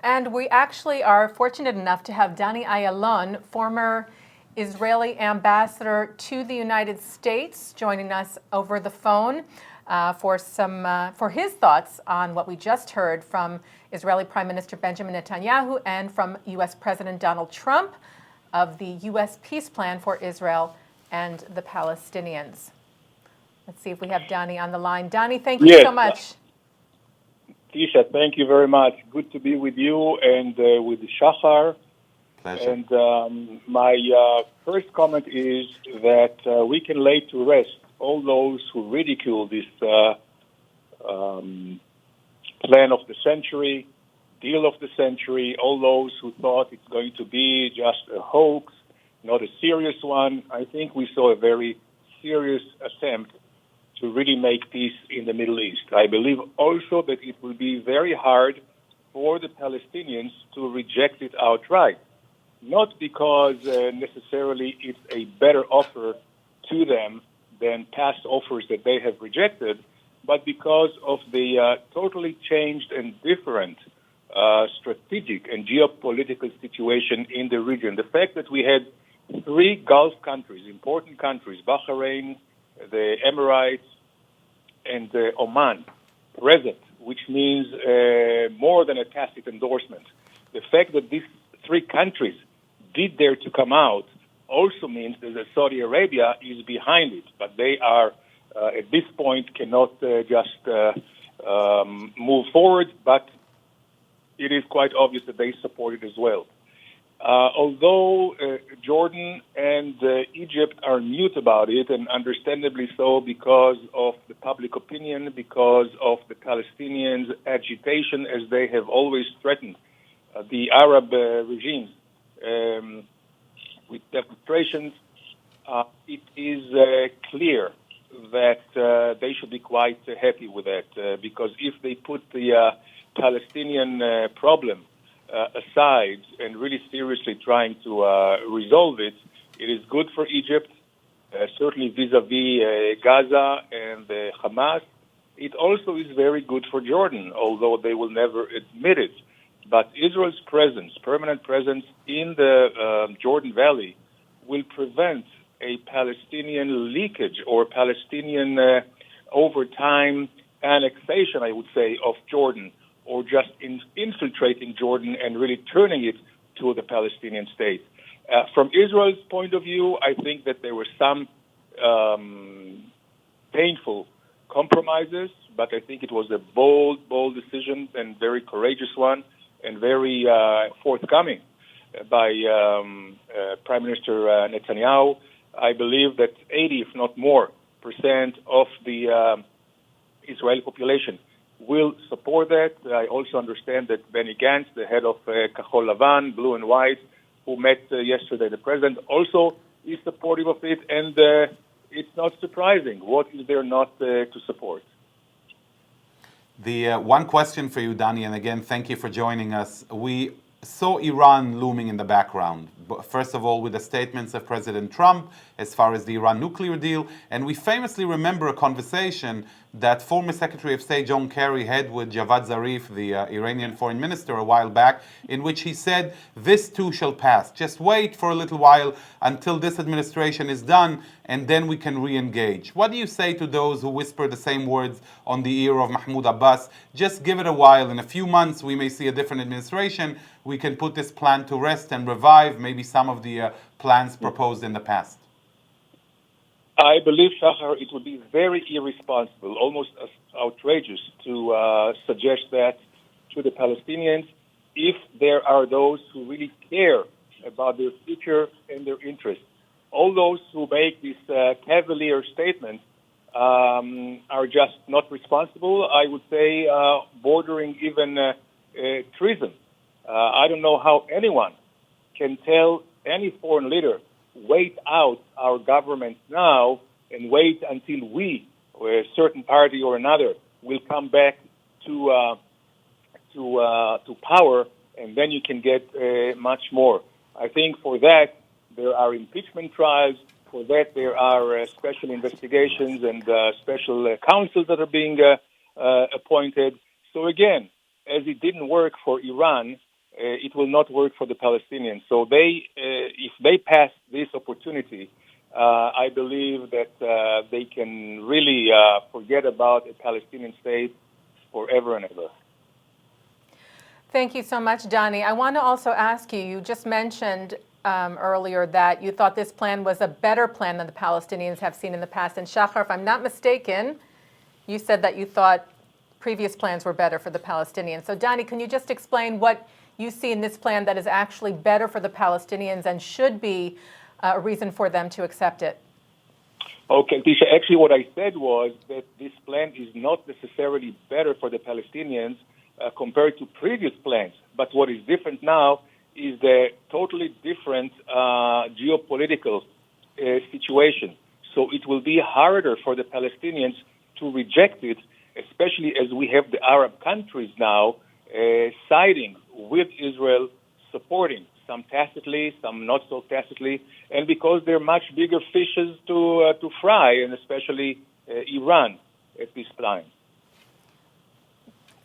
And we actually are fortunate enough to have Danny Ayalon, former Israeli ambassador to the United States, joining us over the phone for his thoughts on what we just heard from Israeli Prime Minister Benjamin Netanyahu and from U.S. President Donald Trump of the U.S. peace plan for Israel and the Palestinians. Let's see if we have Danny on the line. Danny, thank you so much. Teisha, thank you very much. Good to be with you and with Shahar. Pleasure. And my first comment is that we can lay to rest all those who ridicule this plan of the century, deal of the century, all those who thought it's going to be just a hoax, not a serious one. I think we saw a very serious attempt to really make peace in the Middle East. I believe also that it will be very hard for the Palestinians to reject it outright, not because necessarily it's a better offer to them than past offers that they have rejected, but because of the totally changed and different strategic and geopolitical situation in the region. The fact that we had three Gulf countries, important countries, Bahrain, the Emirates, and Oman, present, which means more than a tacit endorsement. The fact that these three countries did dare to come out also means that Saudi Arabia is behind it, but they are, at this point, cannot just move forward, but it is quite obvious that they support it as well. Although Jordan and Egypt are mute about it, and understandably so because of the public opinion, because of the Palestinians' agitation, as they have always threatened the Arab regimes with demonstrations, it is clear that they should be quite happy with that, because if they put the Palestinian problem aside and really seriously trying to resolve it, it is good for Egypt, certainly vis-a-vis Gaza and Hamas. It also is very good for Jordan, although they will never admit it. But Israel's presence, permanent presence in the Jordan Valley, will prevent a Palestinian leakage or Palestinian over time annexation, I would say, of Jordan, or just infiltrating Jordan and really turning it to the Palestinian state. From Israel's point of view, I think that there were some painful compromises, but I think it was a bold decision and very courageous one and very forthcoming by Prime Minister Netanyahu. I believe that 80, if not more, % of the Israeli population will support that. I also understand that Benny Gantz, the head of Kahol Lavan, Blue and White, who met yesterday the president, also is supportive of it, and it's not surprising. What is there not to support? The one question for you, Danny, and again, thank you for joining us. We saw Iran looming in the background. First of all, with the statements of President Trump as far as the Iran nuclear deal, and we famously remember a conversation that former Secretary of State John Kerry had with Javad Zarif, the Iranian foreign minister, a while back, in which he said, this too shall pass. Just wait for a little while until this administration is done, and then we can re-engage. What do you say to those who whisper the same words on the ear of Mahmoud Abbas? Just give it a while. In a few months, we may see a different administration. We can put this plan to rest and revive maybe some of the plans proposed in the past. I believe, Shahar, it would be very irresponsible, almost outrageous, to suggest that to the Palestinians if there are those who really care about their future and their interests. All those who make this cavalier statement are just not responsible. I would say bordering even treason. I don't know how anyone can tell any foreign leader, wait out our government now and wait until we, or a certain party or another, will come back to power, and then you can get much more. I think for that there are impeachment trials. For that there are special investigations and special counsels that are being appointed. So again, as it didn't work for Iran, it will not work for the Palestinians. So if they pass this opportunity, I believe that they can really forget about a Palestinian state forever and ever. Thank you so much, Danny. I want to also ask you, you just mentioned earlier that you thought this plan was a better plan than the Palestinians have seen in the past. And Shahar, if I'm not mistaken, you said that you thought previous plans were better for the Palestinians. So Danny, can you just explain what you see in this plan that is actually better for the Palestinians and should be a reason for them to accept it? Okay, Teisha, actually what I said was that this plan is not necessarily better for the Palestinians compared to previous plans. But what is different now is the totally different geopolitical situation. So it will be harder for the Palestinians to reject it, especially as we have the Arab countries now siding with Israel, supporting, some tacitly, some not so tacitly, and because they're much bigger fishes to fry, and especially Iran at this time.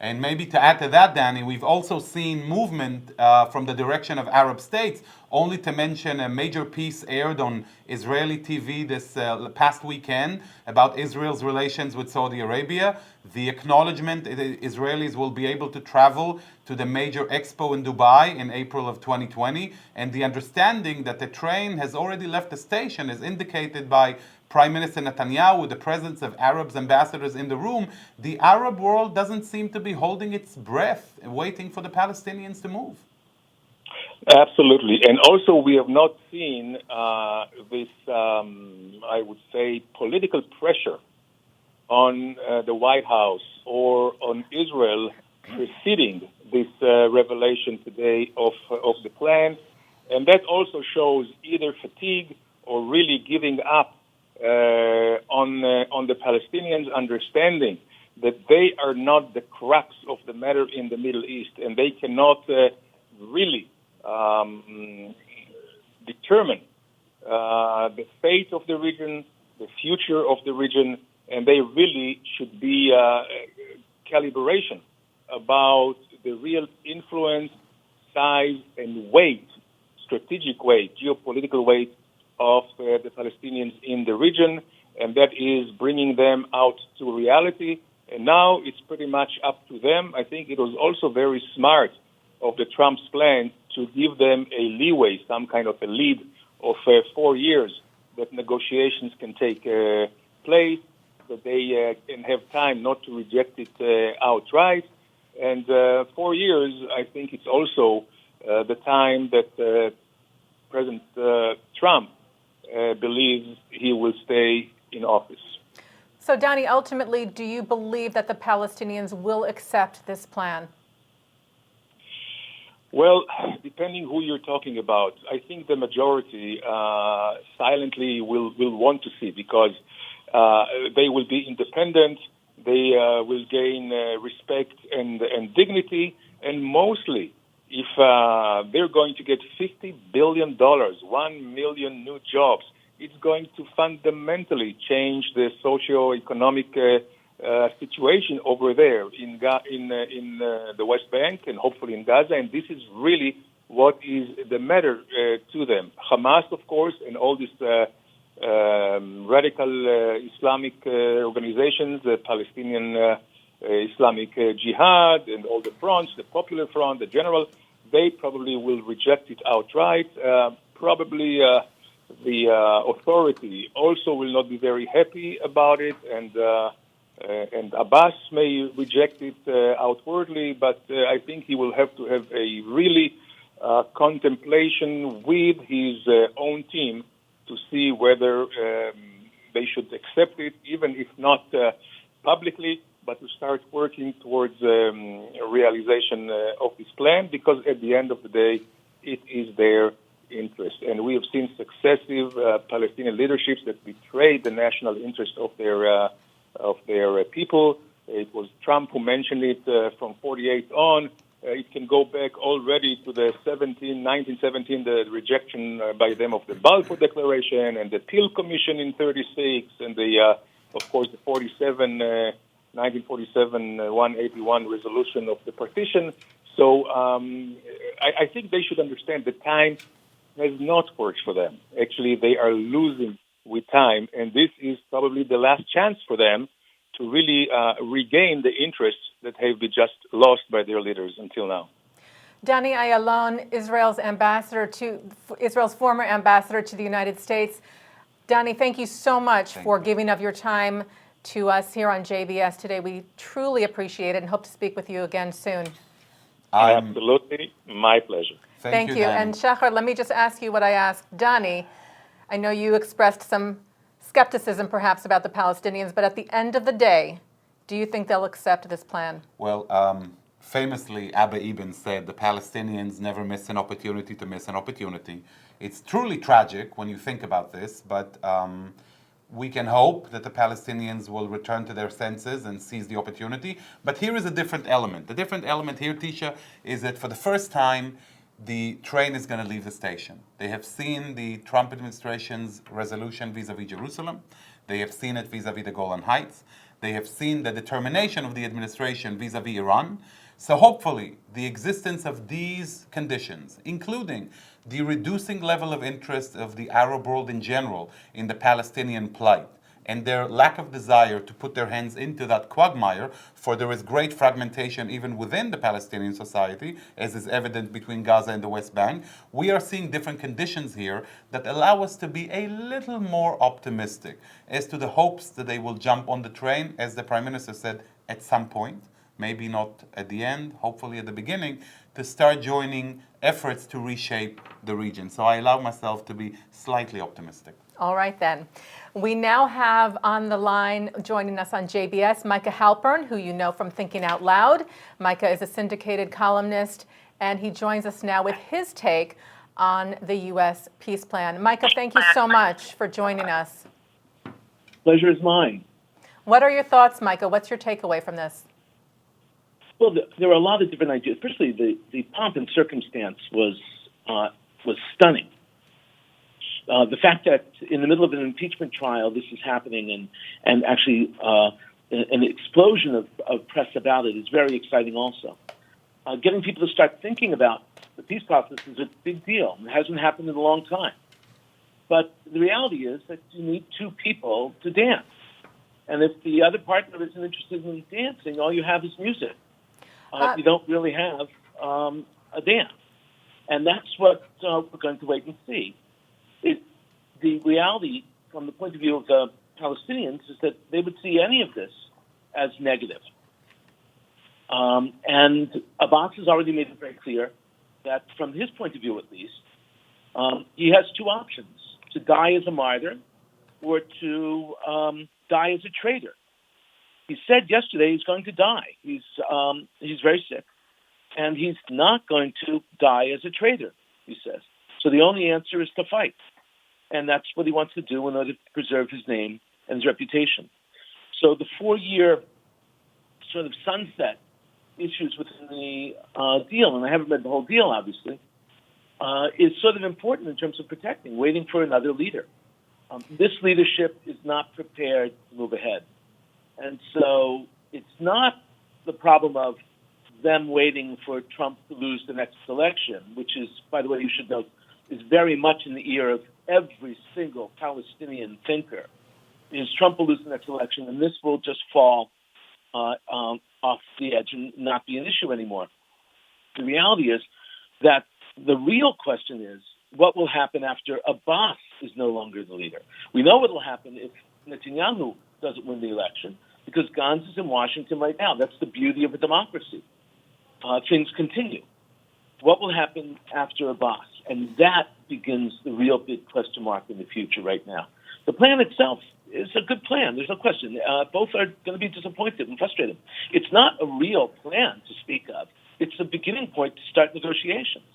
And maybe to add to that, Danny, we've also seen movement from the direction of Arab states, only to mention a major piece aired on Israeli TV this past weekend about Israel's relations with Saudi Arabia. The acknowledgement that Israelis will be able to travel to the major expo in Dubai in April of 2020, and the understanding that the train has already left the station is indicated by Prime Minister Netanyahu, with the presence of Arab ambassadors in the room. The Arab world doesn't seem to be holding its breath and waiting for the Palestinians to move. Absolutely. And also we have not seen this, I would say, political pressure on the White House or on Israel preceding this revelation today of the plan. And that also shows either fatigue or really giving up on the Palestinians, understanding that they are not the crux of the matter in the Middle East, and they cannot really determine the fate of the region, the future of the region, and they really should be calibration about the real influence, size, and weight, strategic weight, geopolitical weight of the Palestinians in the region, and that is bringing them out to reality. And now it's pretty much up to them. I think it was also very smart of the Trump's plan to give them a leeway, some kind of a lead of 4 years that negotiations can take place, that they can have time not to reject it outright. And 4 years, I think it's also the time that President Trump believes he will stay in office. So, Danny, ultimately, do you believe that the Palestinians will accept this plan? Well, depending who you're talking about, I think the majority silently will want to see, because they will be independent, they will gain respect and dignity, and mostly, if they're going to get $50 billion, 1 million new jobs, it's going to fundamentally change the socio-economic situation over there in the West Bank and hopefully in Gaza, and this is really what is the matter to them. Hamas, of course, and all these radical Islamic organizations, the Palestinian Islamic Jihad and all the fronts, the Popular Front, the General, they probably will reject it outright. Probably the authority also will not be very happy about it, and Abbas may reject it outwardly, but I think he will have to have a really contemplation with his own team to see whether they should accept it, even if not publicly, but to start working towards a realization of this plan, because at the end of the day, it is their interest. And we have seen successive Palestinian leaderships that betrayed the national interest of their people. It was Trump who mentioned it from 48 on. It can go back already to the 1917, the rejection by them of the Balfour Declaration and the Peel Commission in 36, and of course, the 1947 181 resolution of the partition. So I think they should understand the time has not worked for them. Actually, they are losing with time, and this is probably the last chance for them to really regain the interests that have been just lost by their leaders until now. Danny Ayalon, Israel's former ambassador to the United States. Danny, thank you so much for giving of your time to us here on JBS today. We truly appreciate it and hope to speak with you again soon. Absolutely, my pleasure. Thank you. And Shahar, let me just ask you what I asked Danny. I know you expressed some skepticism perhaps about the Palestinians, but at the end of the day, do you think they'll accept this plan? Well, famously, Abba Eban said, the Palestinians never miss an opportunity to miss an opportunity. It's truly tragic when you think about this, but we can hope that the Palestinians will return to their senses and seize the opportunity. But here is a different element. The different element here, Teisha, is that for the first time, the train is going to leave the station. They have seen the Trump administration's resolution vis-a-vis Jerusalem. They have seen it vis-a-vis the Golan Heights. They have seen the determination of the administration vis-a-vis Iran. So hopefully, the existence of these conditions, including the reducing level of interest of the Arab world in general in the Palestinian plight, and their lack of desire to put their hands into that quagmire, for there is great fragmentation even within the Palestinian society, as is evident between Gaza and the West Bank. We are seeing different conditions here that allow us to be a little more optimistic as to the hopes that they will jump on the train, as the Prime Minister said, at some point, maybe not at the end, hopefully at the beginning, to start joining efforts to reshape the region. So I allow myself to be slightly optimistic. All right, then. We now have on the line, joining us on JBS, Micah Halpern, who you know from Thinking Out Loud. Micah is a syndicated columnist, and he joins us now with his take on the U.S. peace plan. Micah, thank you so much for joining us. Pleasure is mine. What are your thoughts, Micah? What's your takeaway from this? Well, there are a lot of different ideas, especially the pomp and circumstance was stunning. The fact that in the middle of an impeachment trial, this is happening, and actually an explosion of press about it is very exciting also. Getting people to start thinking about the peace process is a big deal. It hasn't happened in a long time. But the reality is that you need two people to dance. And if the other partner isn't interested in dancing, all you have is music. You don't really have a dance. And that's what we're going to wait and see. The reality, from the point of view of the Palestinians, is that they would see any of this as negative. And Abbas has already made it very clear that, from his point of view at least, he has two options: to die as a martyr or to die as a traitor. He said yesterday he's going to die. He's very sick, and he's not going to die as a traitor, he says. So the only answer is to fight. And that's what he wants to do in order to preserve his name and his reputation. So the 4-year sort of sunset issues within the deal, and I haven't read the whole deal, obviously, is sort of important in terms of protecting, waiting for another leader. This leadership is not prepared to move ahead. And so it's not the problem of them waiting for Trump to lose the next election, which is, by the way, you should know, is very much in the ear of every single Palestinian thinker, is Trump will lose the next election, and this will just fall off the edge and not be an issue anymore. The reality is that the real question is, what will happen after Abbas is no longer the leader? We know what will happen if Netanyahu doesn't win the election, because Gantz is in Washington right now. That's the beauty of a democracy. Things continue. What will happen after Abbas? And that begins the real big question mark in the future right now. The plan itself is a good plan. There's no question. Both are going to be disappointed and frustrated. It's not a real plan to speak of. It's a beginning point to start negotiations.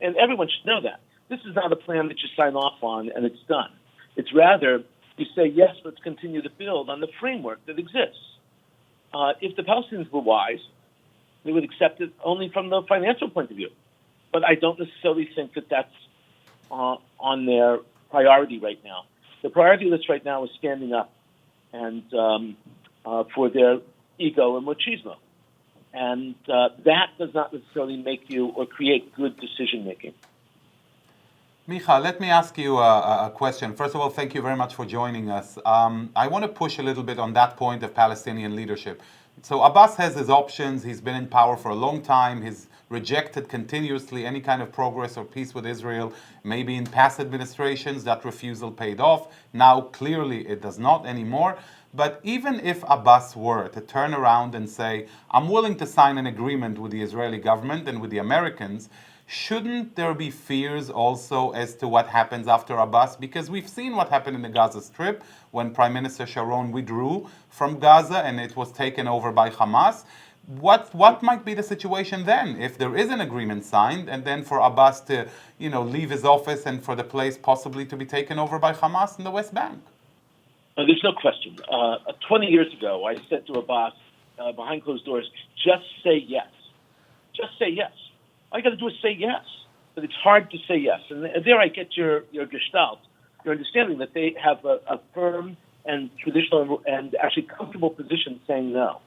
And everyone should know that. This is not a plan that you sign off on and it's done. It's rather, you say, yes, let's continue to build on the framework that exists. If the Palestinians were wise, they would accept it only from the financial point of view. But I don't necessarily think that that's on their priority right now. The priority list right now is standing up and for their ego and machismo. And that does not necessarily make you or create good decision-making. Micah, let me ask you a question. First of all, thank you very much for joining us. I want to push a little bit on that point of Palestinian leadership. So Abbas has his options. He's been in power for a long time. He's rejected continuously any kind of progress or peace with Israel. Maybe in past administrations, that refusal paid off. Now, clearly, it does not anymore. But even if Abbas were to turn around and say, I'm willing to sign an agreement with the Israeli government and with the Americans, shouldn't there be fears also as to what happens after Abbas? Because we've seen what happened in the Gaza Strip when Prime Minister Sharon withdrew from Gaza and it was taken over by Hamas. What might be the situation then if there is an agreement signed and then for Abbas to, leave his office and for the place possibly to be taken over by Hamas in the West Bank? There's no question. 20 years ago, I said to Abbas behind closed doors, just say yes. Just say yes. All you got to do is say yes. But it's hard to say yes. And there I get your gestalt, your understanding that they have a firm and traditional and actually comfortable position saying no.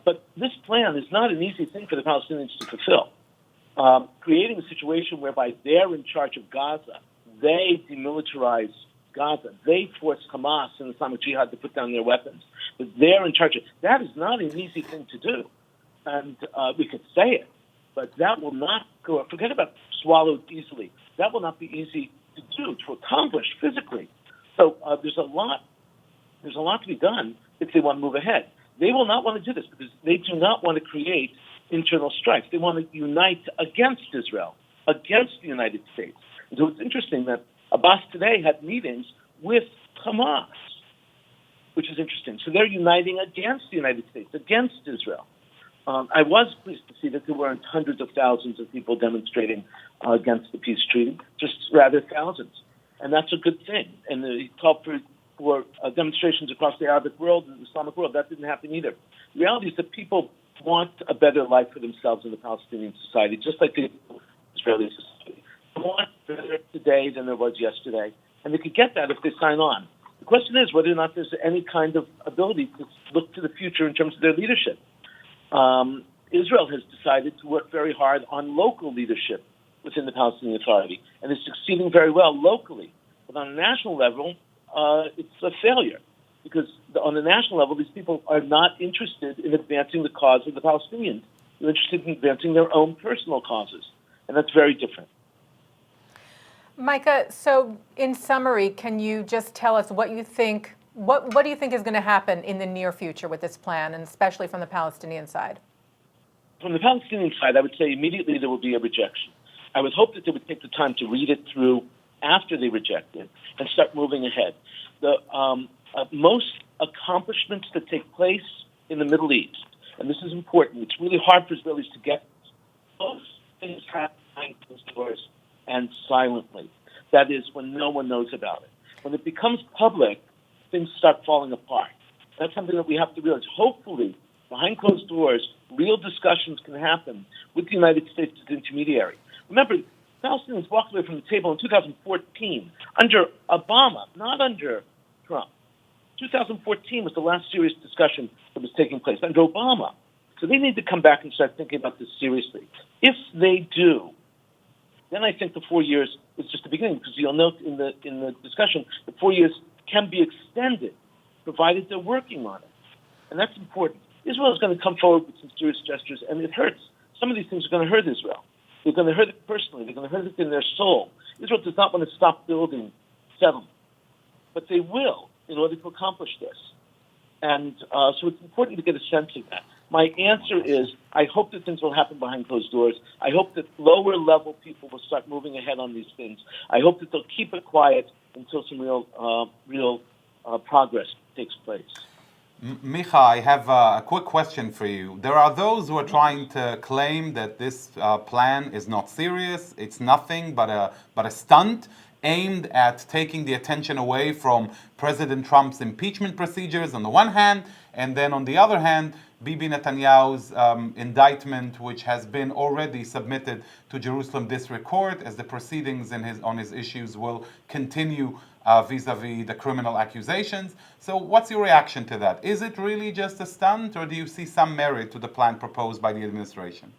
But this plan is not an easy thing for the Palestinians to fulfill. Creating a situation whereby they're in charge of Gaza, they demilitarize Gaza, they force Hamas and Islamic Jihad to put down their weapons, but they're in charge of that is not an easy thing to do. And we could say it, but that will not go, forget about swallowed easily. That will not be easy to do, to accomplish physically. So there's a lot to be done if they want to move ahead. They will not want to do this because they do not want to create internal strife. They want to unite against Israel, against the United States. And so it's interesting that Abbas today had meetings with Hamas, which is interesting. So they're uniting against the United States, against Israel. I was pleased to see that there weren't hundreds of thousands of people demonstrating against the peace treaty, just rather thousands. And that's a good thing. And he called for demonstrations across the Arabic world and the Islamic world. That didn't happen either. The reality is that people want a better life for themselves in the Palestinian society, just like the Israeli society. They want better today than there was yesterday. And they could get that if they sign on. The question is whether or not there's any kind of ability to look to the future in terms of their leadership. Israel has decided to work very hard on local leadership within the Palestinian Authority and is succeeding very well locally. But on a national level, it's a failure because on the national level, these people are not interested in advancing the cause of the Palestinians. They're interested in advancing their own personal causes, and that's very different. Micah, so in summary, can you just tell us what you think? What do you think is going to happen in the near future with this plan, and especially from the Palestinian side? From the Palestinian side, I would say immediately there will be a rejection. I would hope that they would take the time to read it through after they reject it and start moving ahead. The most accomplishments that take place in the Middle East, and this is important, it's really hard for Israelis to get those things happen behind closed doors and silently. That is, when no one knows about it. When it becomes public, things start falling apart. That's something that we have to realize. Hopefully, behind closed doors, real discussions can happen with the United States as intermediary. Remember, Palestinians walked away from the table in 2014 under Obama, not under Trump. 2014 was the last serious discussion that was taking place under Obama. So they need to come back and start thinking about this seriously. If they do, then I think the 4 years is just the beginning, because you'll note in the discussion, the 4 years can be extended, provided they're working on it. And that's important. Israel is going to come forward with some serious gestures, and it hurts. Some of these things are going to hurt Israel. They're going to hurt it personally. They're going to hurt it in their soul. Israel does not want to stop building settlements, but they will in order to accomplish this. And so it's important to get a sense of that. My answer is, I hope that things will happen behind closed doors. I hope that lower-level people will start moving ahead on these things. I hope that they'll keep it quiet until some real progress takes place. Micah, I have a quick question for you. There are those who are trying to claim that this plan is not serious. It's nothing but a stunt aimed at taking the attention away from President Trump's impeachment procedures on the one hand, and then on the other hand, Bibi Netanyahu's indictment, which has been already submitted to Jerusalem District Court, as the proceedings on his issues will continue vis-a-vis the criminal accusations. So what's your reaction to that? Is it really just a stunt, or do you see some merit to the plan proposed by the administration?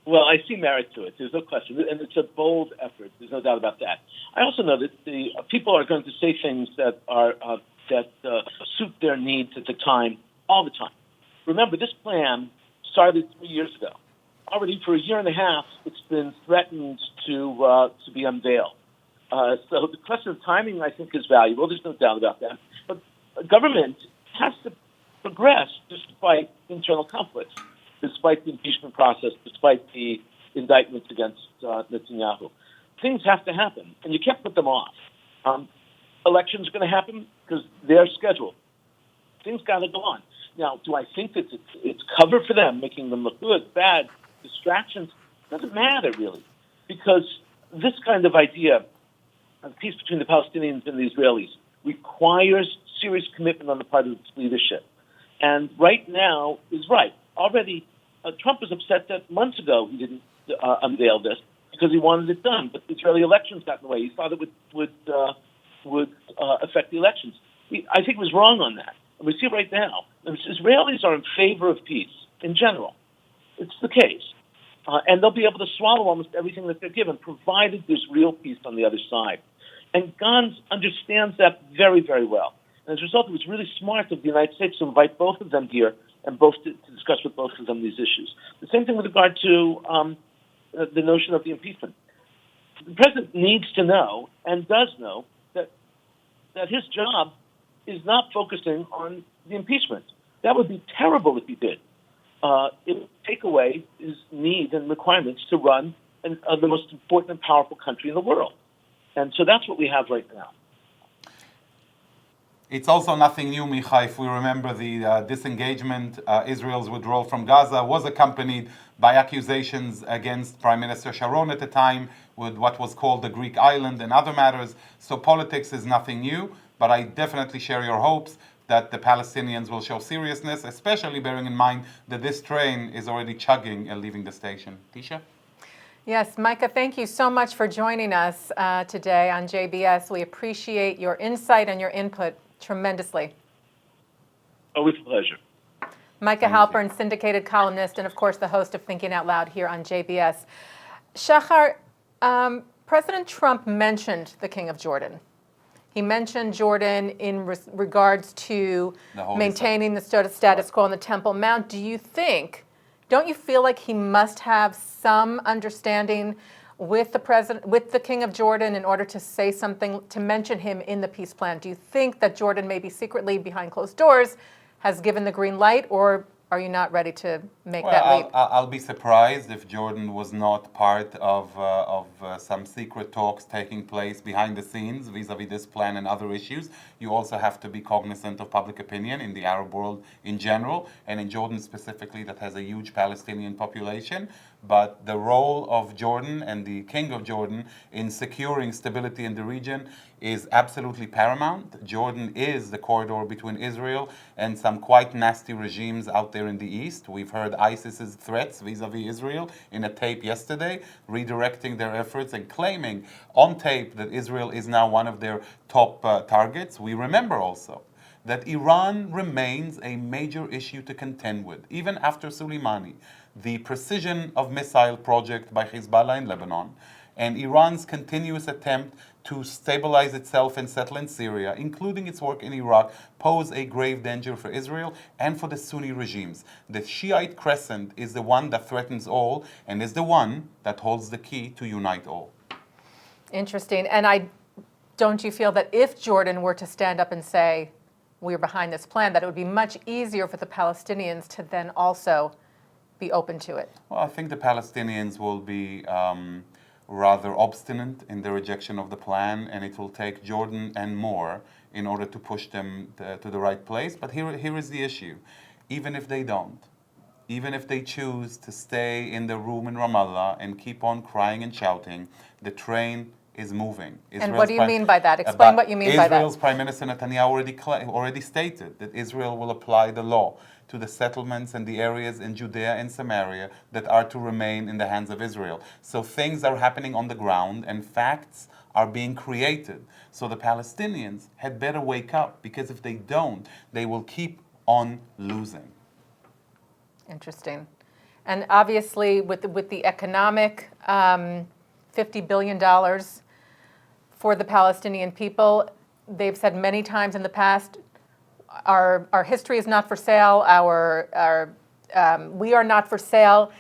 Well, I see merit to it. There's no question. And it's a bold effort. There's no doubt about that. I also know that the people are going to say things that are suit their needs at the time, all the time. Remember, this plan started 3 years ago. Already for a year and a half, it's been threatened to be unveiled. So the question of timing, I think, is valuable. There's no doubt about that. But government has to progress despite internal conflicts, despite the impeachment process, despite the indictments against Netanyahu. Things have to happen, and you can't put them off. Elections are going to happen because they're scheduled. Things got to go on. Now, do I think that it's cover for them, making them look good, bad, distractions? Doesn't matter, really, because this kind of idea of peace between the Palestinians and the Israelis requires serious commitment on the part of its leadership. And right now is right. Already, Trump was upset that months ago he didn't unveil this because he wanted it done, but the Israeli elections got in the way. He thought it would affect the elections. I think he was wrong on that. And we see it right now. Israelis are in favor of peace in general. It's the case. And they'll be able to swallow almost everything that they're given, provided there's real peace on the other side. And Gantz understands that very, very well. And as a result, it was really smart of the United States to invite both of them here and both to discuss with both of them these issues. The same thing with regard to the notion of the impeachment. The president needs to know, and does know, that his job is not focusing on the impeachment. That would be terrible if he did. It would take away his need and requirements to run the most important and powerful country in the world. And so that's what we have right now. It's also nothing new, Micah, if we remember the disengagement, Israel's withdrawal from Gaza was accompanied by accusations against Prime Minister Sharon at the time with what was called the Greek island and other matters. So politics is nothing new, but I definitely share your hopes that the Palestinians will show seriousness, especially bearing in mind that this train is already chugging and leaving the station. Teisha? Yes, Micah, thank you so much for joining us today on JBS. We appreciate your insight and your input tremendously. Always a pleasure. Micah Halpern, syndicated columnist, and of course the host of Thinking Out Loud here on JBS. Shahar, President Trump mentioned the King of Jordan. He mentioned Jordan in regards to maintaining the status quo on the Temple Mount. Don't you feel like he must have some understanding with the King of Jordan in order to say something, to mention him in the peace plan? Do you think that Jordan maybe secretly behind closed doors has given the green light, or are you not ready to make Well, that leap? I'll be surprised if Jordan was not part of some secret talks taking place behind the scenes vis-a-vis this plan and other issues. You also have to be cognizant of public opinion in the Arab world in general, and in Jordan specifically, that has a huge Palestinian population. But the role of Jordan and the King of Jordan in securing stability in the region is absolutely paramount. Jordan is the corridor between Israel and some quite nasty regimes out there in the east. We've heard ISIS's threats vis-a-vis Israel in a tape yesterday, redirecting their efforts and claiming on tape that Israel is now one of their top targets. We remember also that Iran remains a major issue to contend with, even after Soleimani. The precision of missile project by Hezbollah in Lebanon, and Iran's continuous attempt to stabilize itself and settle in Syria, including its work in Iraq, pose a grave danger for Israel and for the Sunni regimes. The Shiite crescent is the one that threatens all and is the one that holds the key to unite all. Interesting. And don't you feel that if Jordan were to stand up and say, we're behind this plan, that it would be much easier for the Palestinians to then also be open to it? Well, I think the Palestinians will be rather obstinate in the rejection of the plan, and it will take Jordan and more in order to push them to the right place. But here is the issue. Even if they don't, even if they choose to stay in the room in Ramallah and keep on crying and shouting, the train is moving. And what do you mean by that? Explain what you mean by that. Israel's Prime Minister Netanyahu already stated that Israel will apply the law to the settlements and the areas in Judea and Samaria that are to remain in the hands of Israel. So things are happening on the ground and facts are being created. So the Palestinians had better wake up, because if they don't, they will keep on losing. Interesting. And obviously with the economic $50 billion for the Palestinian people, they've said many times in the past, our history is not for sale, we are not for sale.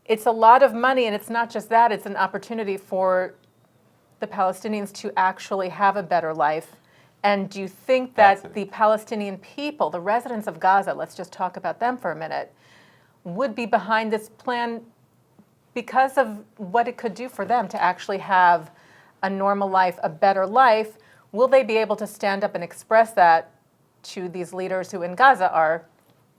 It's a lot of money, and it's not just that, it's an opportunity for the Palestinians to actually have a better life. And do you think that the Palestinian people, the residents of Gaza, let's just talk about them for a minute, would be behind this plan because of what it could do for them to actually have a normal life, a better life? Will they be able to stand up and express that to these leaders who in Gaza are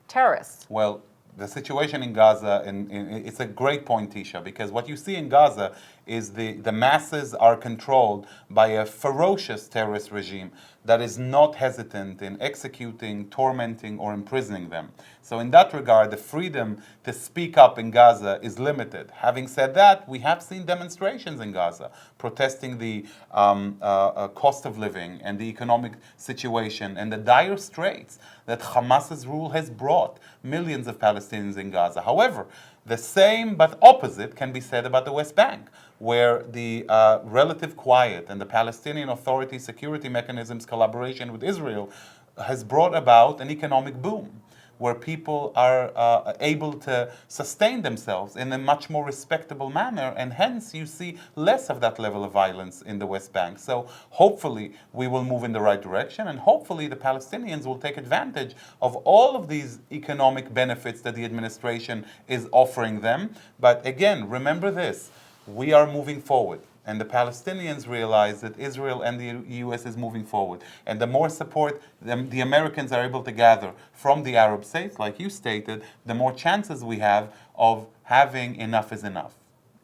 terrorists? Well, the situation in Gaza, it's a great point, Teisha, because what you see in Gaza is the masses are controlled by a ferocious terrorist regime that is not hesitant in executing, tormenting, or imprisoning them. So in that regard, the freedom to speak up in Gaza is limited. Having said that, we have seen demonstrations in Gaza protesting the cost of living and the economic situation and the dire straits that Hamas's rule has brought millions of Palestinians in Gaza. However, the same but opposite can be said about the West Bank, where the relative quiet and the Palestinian Authority security mechanisms collaboration with Israel has brought about an economic boom, where people are able to sustain themselves in a much more respectable manner, and hence you see less of that level of violence in the West Bank. So hopefully we will move in the right direction, and hopefully the Palestinians will take advantage of all of these economic benefits that the administration is offering them. But again, remember this, we are moving forward. And the Palestinians realize that Israel and the U.S. is moving forward. And the more support the Americans are able to gather from the Arab states, like you stated, the more chances we have of having enough is enough.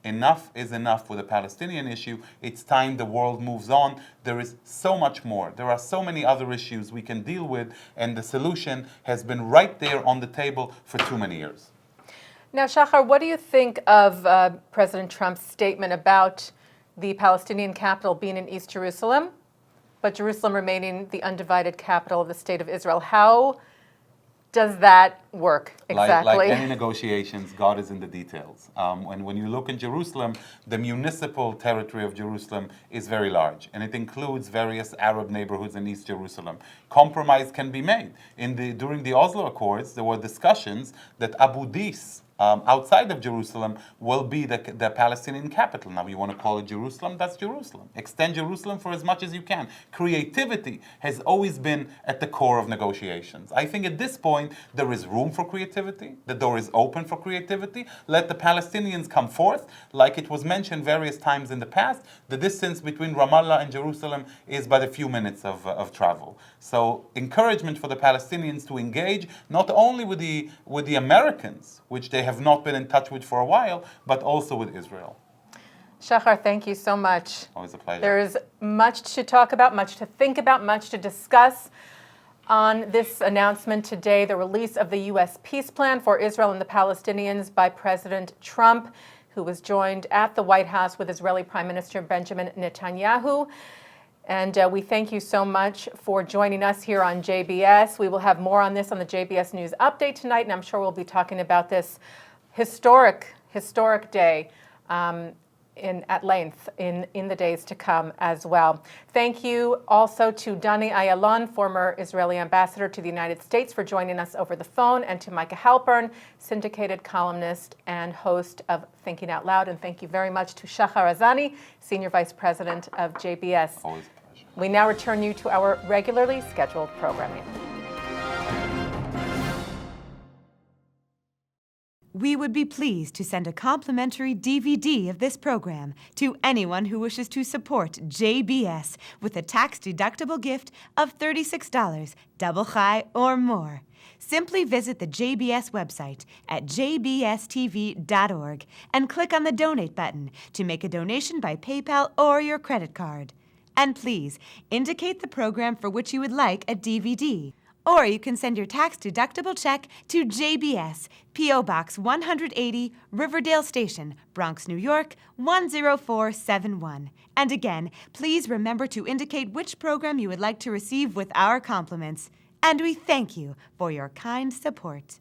Enough is enough with the Palestinian issue. It's time the world moves on. There is so much more. There are so many other issues we can deal with, and the solution has been right there on the table for too many years. Now, Shahar, what do you think of President Trump's statement about the Palestinian capital being in East Jerusalem, but Jerusalem remaining the undivided capital of the State of Israel? How does that work exactly? Like any negotiations, God is in the details. And when you look in Jerusalem, the municipal territory of Jerusalem is very large, and it includes various Arab neighborhoods in East Jerusalem. Compromise can be made. During the Oslo Accords, there were discussions that Abu Dis outside of Jerusalem will be the Palestinian capital. Now, you want to call it Jerusalem? That's Jerusalem. Extend Jerusalem for as much as you can. Creativity has always been at the core of negotiations. I think at this point, there is room for creativity. The door is open for creativity. Let the Palestinians come forth. Like it was mentioned various times in the past, the distance between Ramallah and Jerusalem is but a few minutes of travel. So encouragement for the Palestinians to engage not only with the Americans, which they have not been in touch with for a while, but also with Israel. Shahar, thank you so much. Always a pleasure. There is much to talk about, much to think about, much to discuss on this announcement today, the release of the U.S. peace plan for Israel and the Palestinians by President Trump, who was joined at the White House with Israeli Prime Minister Benjamin Netanyahu. And we thank you so much for joining us here on JBS. We will have more on this on the JBS News Update tonight, and I'm sure we'll be talking about this historic day at length in the days to come as well. Thank you also to Danny Ayalon, former Israeli ambassador to the United States, for joining us over the phone, and to Micah Halpern, syndicated columnist and host of Thinking Out Loud. And thank you very much to Shahar Azani, Senior Vice President of JBS. Always a pleasure. We now return you to our regularly scheduled programming. We would be pleased to send a complimentary DVD of this program to anyone who wishes to support JBS with a tax-deductible gift of $36, double high or more. Simply visit the JBS website at jbstv.org and click on the Donate button to make a donation by PayPal or your credit card. And please, indicate the program for which you would like a DVD. Or you can send your tax-deductible check to JBS, P.O. Box 180, Riverdale Station, Bronx, New York, 10471. And again, please remember to indicate which program you would like to receive with our compliments. And we thank you for your kind support.